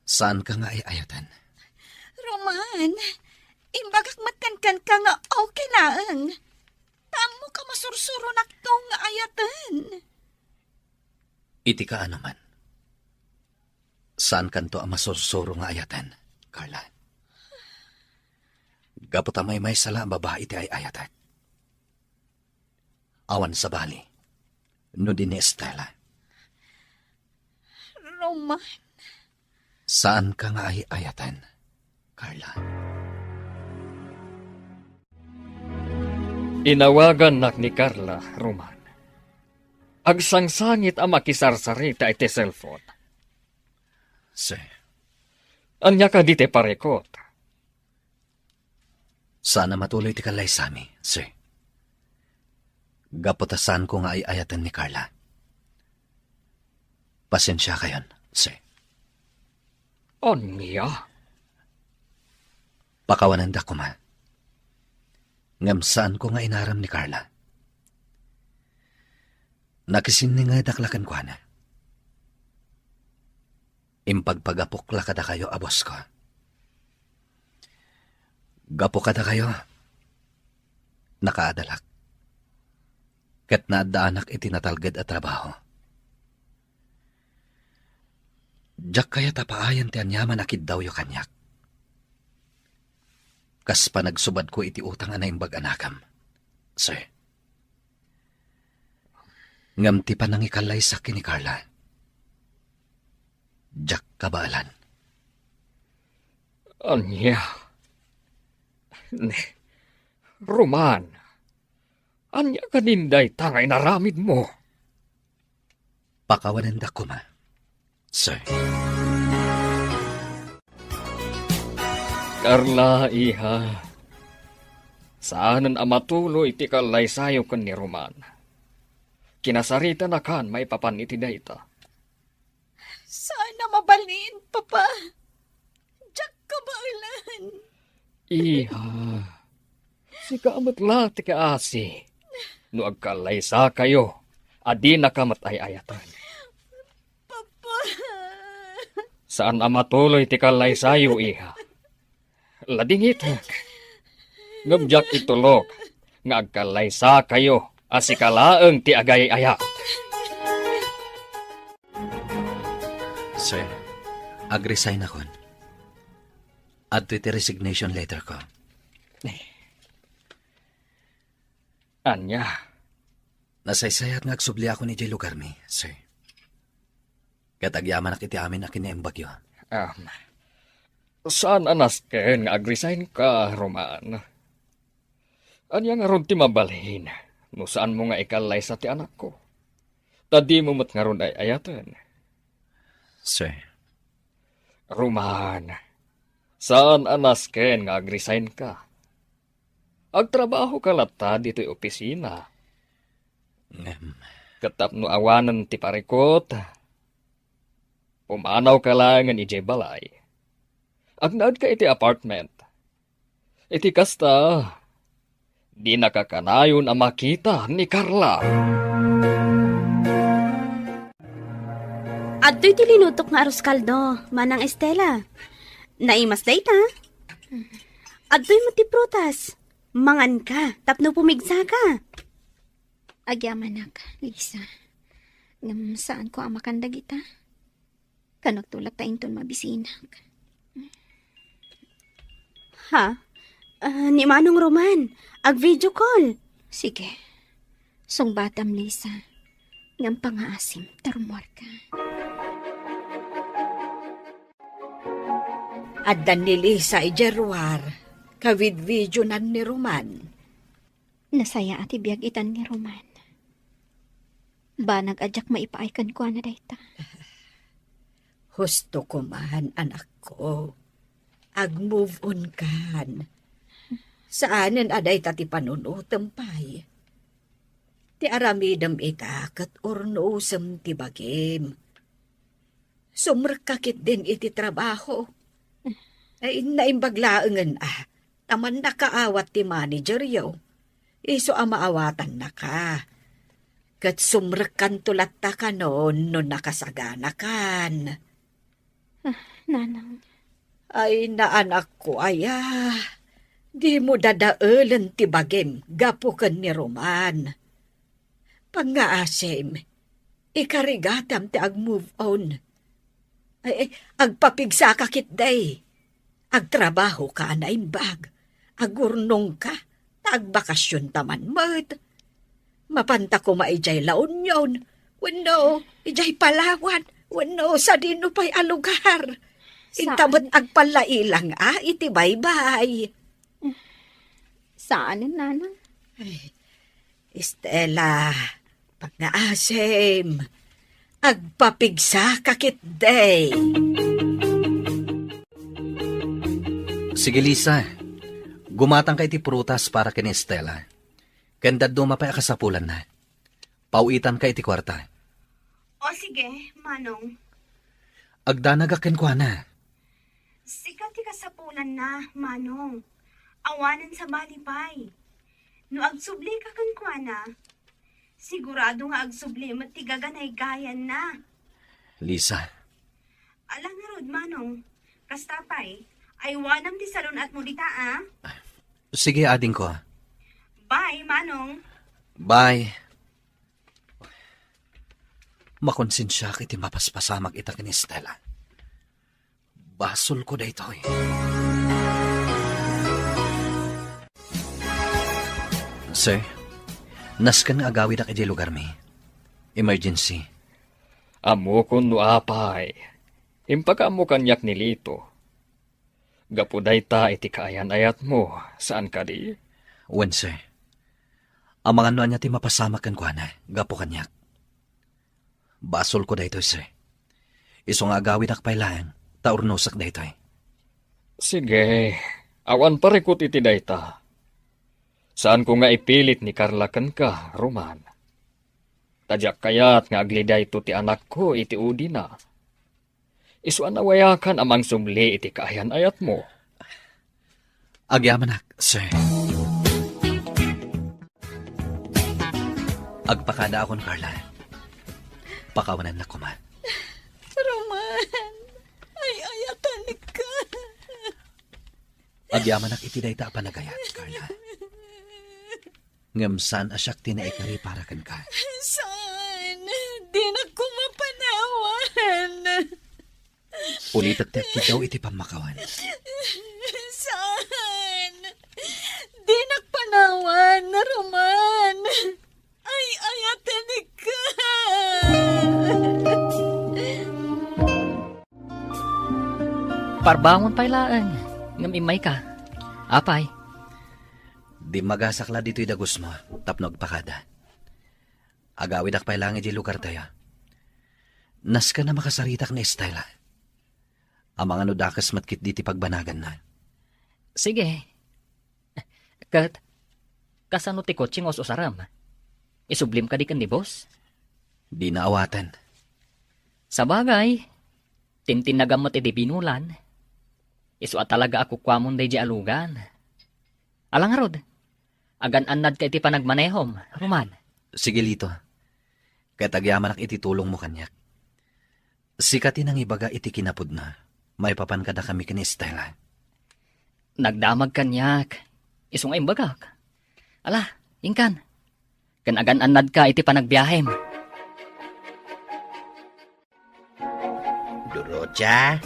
Speaker 2: Saan ka nga ay ayatan?
Speaker 4: Roman, imbagak matkankan ka nga okay laang. Tamo ka masursuro na tong nga ayatan.
Speaker 2: Iti ka naman. Saan kanto ang masursuro nga ayatan, Carla? Gaputa may sala babae iti ay ayatan. Awan sa bali, no din ni Estela.
Speaker 4: Roman,
Speaker 2: Saan ka nga ay ayatan, Carla?
Speaker 10: Inawagan nak ni Carla, Roman. Agsangsangit ang makisarsarita iti cellphone.
Speaker 2: Sir,
Speaker 10: Anya ka dite parekot.
Speaker 2: sana matuloy ti kalay sami, sir. Gaputasan ko nga ay ayatan ni Carla. Pasensya kayon, sir.
Speaker 10: Anya?
Speaker 2: Pakawanan da ko ma. Ngamsaan ko nga inaram ni Carla. Nakisin ni nga daklakan ko na. Impagpagapok lakada kayo abos ko. Gapo kada kayo. Nakaadalak. Ket naadaanak itinatalgad at trabaho. Diyak kaya tapaayan ti anyaman akid daw yo kanyak. Kas pa nagsubad ko iti utang anay imbag anakam. Sir. Ngam ti pa nang ikalay sa ni Carla. Diyak kabalan.
Speaker 10: Anya? Roman, anya kaninday tangay naramid mo?
Speaker 2: Pakawanan da ko ma. Sir.
Speaker 10: Carla, iha. Saanan amatulo iti kalaysayo kan ni Roman. Kinasarita na kan may papan iti dayta.
Speaker 4: sana mabalin, Papa. Diyak kabailan.
Speaker 10: Iha, si kaamat la ti kaasi. No agkalaysa kayo, adi na kamat ay ayatan.
Speaker 4: Papa.
Speaker 10: Saan amatuloy ti kalaysayo, iha? Ladingit. Ngabjak itulog, nga agkalaysa kayo, asikalaeng ti agay-aya.
Speaker 2: Sir, ag-resign ako. At iti resignation letter ko.
Speaker 10: Anya?
Speaker 2: Nasaysayat nga agsubli ako ni Jay lugar mi, sir. Katagyaman ak iti amin akin na bagyo.
Speaker 10: Saan anas ken nga ag-resign ka, Roman? Anya nga ron ti mabalhin, no saan mo nga ikalay sa ti anak ko? Tadi mo mat nga ron ay ayatan.
Speaker 2: Sir.
Speaker 10: Roman, saan anas ken nga ag-resign ka? Agtrabaho ka lata dito'y opisina. Katapno awanan ti parikot. Pumanaw ka lang nga ijay balay. Agnaad ka iti apartment. Iti kasta, di nakakanayon ang makita ni Carla.
Speaker 9: Adto'y tilinutok nga aros kaldo, manang Estela. Naimas day ta. Adto'y mo ti prutas. Mangan ka, tapno pumigsa ka.
Speaker 5: Agyamanak, Lisa. Ngam saan ko amakandag ita? Kanok tulak ta inton mabisinak.
Speaker 9: Ha? Ni Manong Roman, ag-video call.
Speaker 5: Sige. Song batam, Lisa. Ngam pangaasim, tarumor ka.
Speaker 7: Addan ni Lisa ijerwar. Kawid video nan ni Roman.
Speaker 5: Nasaya ati biyag itan ni Roman. Banag adyak maipaaykan ko na dayta.
Speaker 7: Husto ko man, anak ko. Ag-move on kan. Saanan aday tati panunutam pay. Ti aramidam ita kat ornoosam ti bagim. Sumrkakit din iti trabaho. Ay naimbaglaangan taman nakaawat ti manager yaw. Iso amaawatan na ka. Kat sumrkan tulat ta ka noon nakasagana kan.
Speaker 5: Nanang.
Speaker 7: Ay naanak ko Di mo dadaelan ti bagim, gapukan ni Roman. Pangaasim, ikarigatam ti ag-move on. Agpapigsa ka kit day. Agtrabaho ka na imbag. Agurnong ka, agbakasyon taman mat. Mapanta ko maijay laon yun. Wano, ijay Palawan. Wano, sa dino pa'y alugar. Intamot agpalailang iti bye-bye.
Speaker 5: Saan, nanang?
Speaker 7: Estela, pag-naasim, agpapigsa kakit day.
Speaker 2: Sige, Lisa. Gumatang ka iti prutas para kini Estela. Kandad dumapay akasapulan na. Pauitan ka iti kwarta.
Speaker 9: O sige, Manong.
Speaker 2: Agdanagakin ko na.
Speaker 9: Sikat ti kasapulan na, Manong. Awanan sa balipay. No agsubli ka kan kuana, sigurado nga agsubli matigaganay gayan na.
Speaker 2: Lisa,
Speaker 9: Alang nga rod, Manong. Kastapay, ay wanam ti salon at mulita, ah?
Speaker 2: sige ading ko.
Speaker 9: Bye, Manong.
Speaker 2: Bye. Makonsensya ka iti mapaspasamag ita kini Estela. Basol ko da ito eh. Sir, naskan nga agawid ak iti lugar mi. Emergency.
Speaker 10: Amo kun no apay. Impaka mo kanyak ni Lito. Gapuday ta iti kaayan ayat mo. Saan ka di?
Speaker 2: Wen, sir. Ang mga noan niya ti mapasamakan ko na. Gapo kanyak. Basol ko da ito, sir. Iso nga agawid ak pailang. Taurnosak da ito eh.
Speaker 10: Sige. Awan parikot iti dayta. Saan ko nga ipilit ni Carla kan ka, Roman? Tadyak kayat nga aglida ito ti anak ko iti udi na. Isuan nawayakan amang sumli iti kaayan ayat mo.
Speaker 2: Agyaman ak, sir. Agpakada akon, Carla. Pakawanan na ko man.
Speaker 4: Roman, ay ayatanik ka.
Speaker 2: Agyaman ak iti dayta panagayat, Carla. Ngamsan asyak tinaikari para kan ka.
Speaker 4: Saan? Di na ko mapanawan.
Speaker 2: Ulit at daw iti pamakawan.
Speaker 4: Saan? Di nakpanawan na Roman. Ay ayatanik ka.
Speaker 3: Parbangon pailaan. Ngam imay ka. Apay.
Speaker 2: Di magasakla dito'y dagos mo, tapnog pakada. Agawid ak pailangan di lugar tayo. Nas ka na makasaritak na Estela. Ang mga nudakas matkit diti pagbanagan na.
Speaker 3: Sige. Kasano ti kotsing os usaram? Isublim ka di kan ni boss?
Speaker 2: Di naawatan.
Speaker 3: Sa bagay, tintinagamat iti binulan. Isu at talaga ako kwamon day di alugan. Alang rod, agan-anad ka iti panagmanehom, Roman.
Speaker 2: Sige, Lito. Katagyaman ak iti tulong mo kanyak. Sikatin ang ibaga iti kinapod na. May papankada kami kini Estela.
Speaker 3: Nagdamag kanyak. Isong ay bagak. Ala, ingkan. Kan agan-anad ka iti panagbiyahem.
Speaker 8: Dorocha,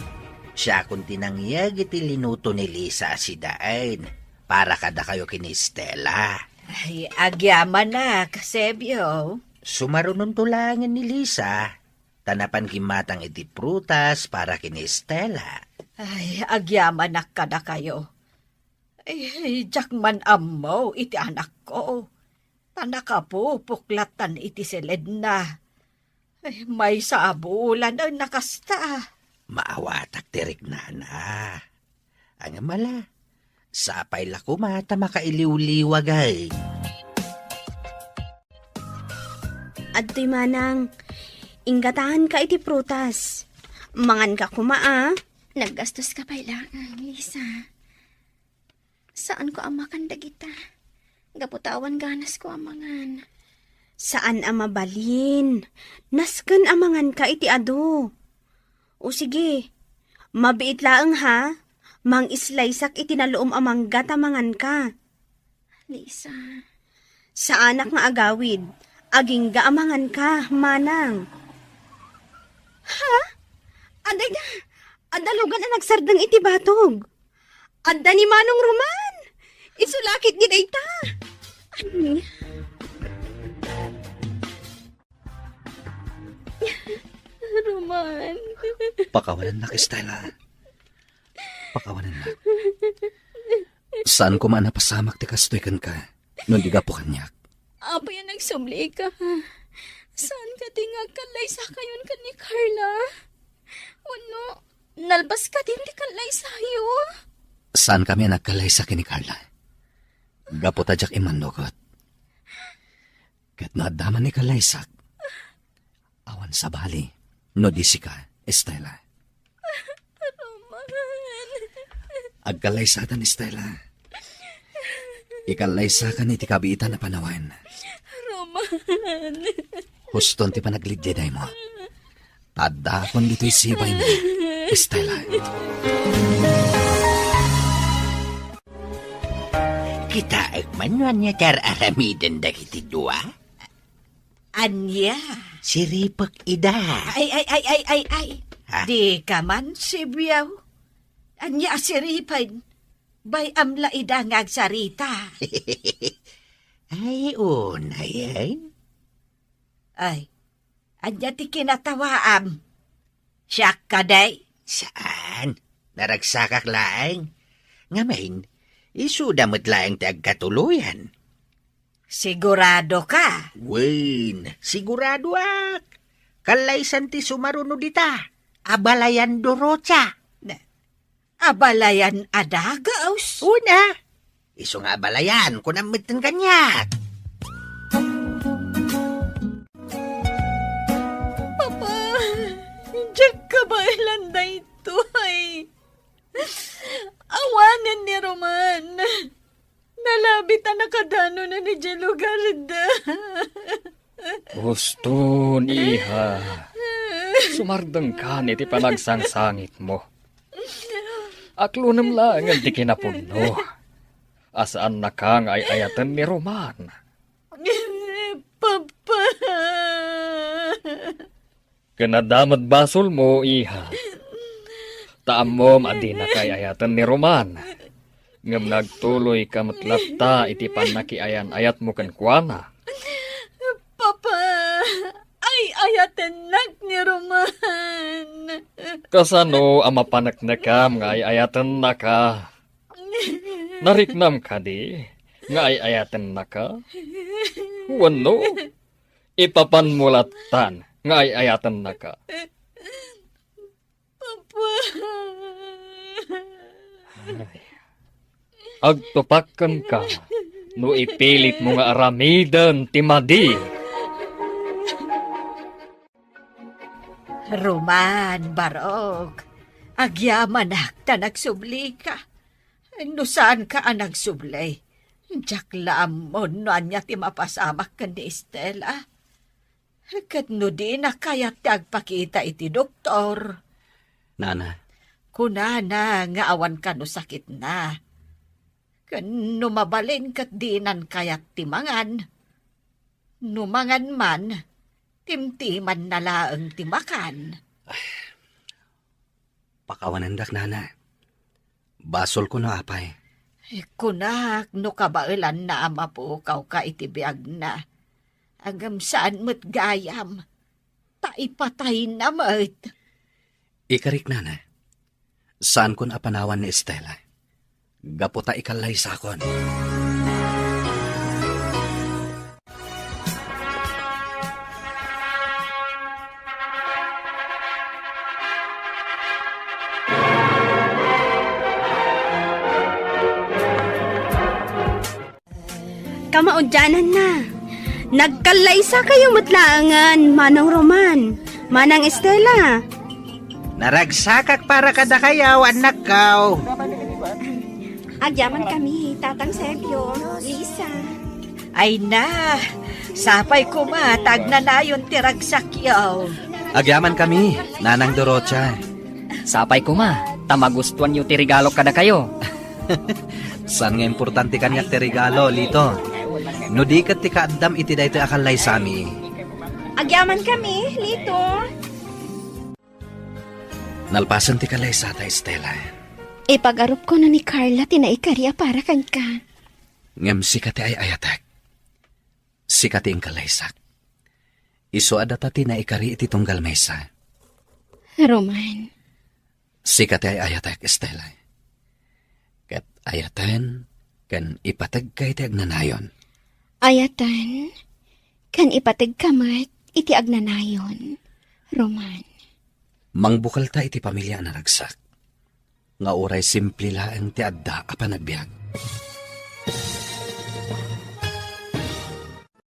Speaker 8: siya kung tinangyag iti linuto ni Lisa si Dain. Para kada kayo kini Estela.
Speaker 7: Ay, agyaman na, kasebyo.
Speaker 8: Sumarunon tulangin ni Lisa. Tanapan kimatang iti prutas para kini Estela.
Speaker 7: Ay, agyaman na kada kayo. Ay, jakman amaw iti anak ko. Tanaka po, puklatan iti silid na. Ay, may saabulan ang nakasta.
Speaker 8: Maawatak tirik na. Ang mala. Sapay la kumata makailiw-liwag ay.
Speaker 9: Adto'y manang, inggatahan ka iti prutas. Mangan ka kumaa.
Speaker 5: Naggastos ka pailangan, Lisa. Saan ko amakan dagita? Gaputawan ganas ko amangan.
Speaker 9: Saan amabalin? Nasken amangan ka iti ado. O sige, mabiit laeng ha. Mang islaysak itinaloom amang gatamangan ka.
Speaker 5: Lisa,
Speaker 9: Sa anak nga agawid, aging gaamangan ka, manang. Ha? Aday na, adalugan na nagsardang iti batog. Adda ni Manong Roman. Isulakit ni dayta.
Speaker 5: Roman.
Speaker 2: Pakawanan na, Estela. Pakawanan na. Saan ko man napasamak ti kastoy kan ka, nung di ka po kanyak.
Speaker 5: Apa yan nagsubli ka? Saan ka kalay sa kayon ka ni Carla? Uno, nalbas ka din di kalay sa'yo.
Speaker 2: Saan kami nagkalay sa kini Carla? Gapotadyak imandogot. Kat naadaman ni kalaysak. Awan sa bali, no disi ka, Estela.
Speaker 5: Roman.
Speaker 2: Agkalaysatan, Estela. Ikalaysakan iti kabiitan na panawan.
Speaker 5: Roman.
Speaker 2: Huston ti panaglidyaday mo. Tadakon dito'y sibay mo, Estela.
Speaker 8: Kita agmanuan niya tar aramiden da kiti dua.
Speaker 7: Anya?
Speaker 8: Si Ripak ida.
Speaker 7: Ay.
Speaker 8: Ha?
Speaker 7: Di ka man, si Biyaw. Anya si Ripay. Bay amla ida ngagsarita.
Speaker 8: Ay, una yan.
Speaker 7: Ay, anya ti kinatawaam. Siyak ka day.
Speaker 8: Saan? Naragsakak laeng. Ngamain, isudamot laeng ti agkatuluyan.
Speaker 7: Sigurado ka.
Speaker 8: Wen, sigurado ak. Kalaysan ti sumaruno dita. Abalayan dorocha.
Speaker 7: Abalayan adagaos.
Speaker 8: Una, iso nga abalayan kung namitin kanyak.
Speaker 7: Papa, diyan ka ba ilanday ito ay? Awanan ni Roman. Nalabit na nakadano na ni dyan lugar da.
Speaker 10: Gusto niha. Sumardang ka ni ti panagsangsangit mo. Aklunam lang ang di kinapuno. Asaan na kang ay ayatan ni Roman.
Speaker 7: Papa.
Speaker 10: Kanadamad basol mo, iha. Taam mo adi na kay ayatan ni Roman. Ngam nagtuloy ka matlata iti panakiayan ayat mo kan kuana.
Speaker 7: Papa, ay ayatan nak ni Roman.
Speaker 10: Kasano ama panak na ka nga ay ayatan na ka. Nariknam ka di nga ay ayatan na ka. Wano, ipapanmulatan nga ay ayatan na ka.
Speaker 7: Papa.
Speaker 10: Ay. Agtupakan ka, no ipilit mo nga aramidan timadi.
Speaker 7: Roman, Barog, agyaman ta nagsubli ka. No saan ka ang nagsubli? Diyak laam mo no anya ti mapasamak ka ni Estela. Kat no di na kaya tagpakita iti doktor.
Speaker 2: Nana,
Speaker 7: Kunana nga awan ka no sakit na. No mabalin kat dinan kayat timangan. Numangan man, timtiman na laang timakan.
Speaker 2: pakawanan dak, Nana. Basol ko na apay.
Speaker 7: Kunak, no kabailan na ama po kaw ka itibiyag na. Agam saan mo't gayam. Taipatay na mo't.
Speaker 2: Ikarik, Nana. Saan ko napanawan ni Estela? Gaputa ikalay sakon.
Speaker 9: Kamaudyanan na. Nagkalaysa kayo matlaangan, Manong Roman, Manang Estela.
Speaker 8: Naragsakak para kada kayaw, anak kaw.
Speaker 5: Agyaman kami, Tatang Sergio, Lisa.
Speaker 7: Ay na, sapay ko matag na nayon tiragsakyaw.
Speaker 2: Agyaman kami, Nanang Dorocha.
Speaker 3: Sapay ko ma, ta magustuhan yu ti regalo kada kayo.
Speaker 2: San nga importante kanyak ti regalo, Lito? No di kat ti kaadam iti daytoy akalay sami.
Speaker 5: Agyaman kami, Lito.
Speaker 2: Nalpasan ti kalay sa ta, Estela.
Speaker 5: Ipagarup ko na ni Carla tinaikariya para kan ka.
Speaker 2: Ngem si kati ay ayatak. Si kati ang kalaysak. Iso adata ti na ikari iti tunggal mesa.
Speaker 5: Roman,
Speaker 2: Si kati ay ayatak, Estela. Kat ayatan, kan ipatag kay ti agnanayon.
Speaker 5: ayatan, kan ipatid kamat iti agnanayon. Roman,
Speaker 2: Mangbukal ta iti pamilya na ragsak. Nga uray simple laeng ti adda a panagbiag.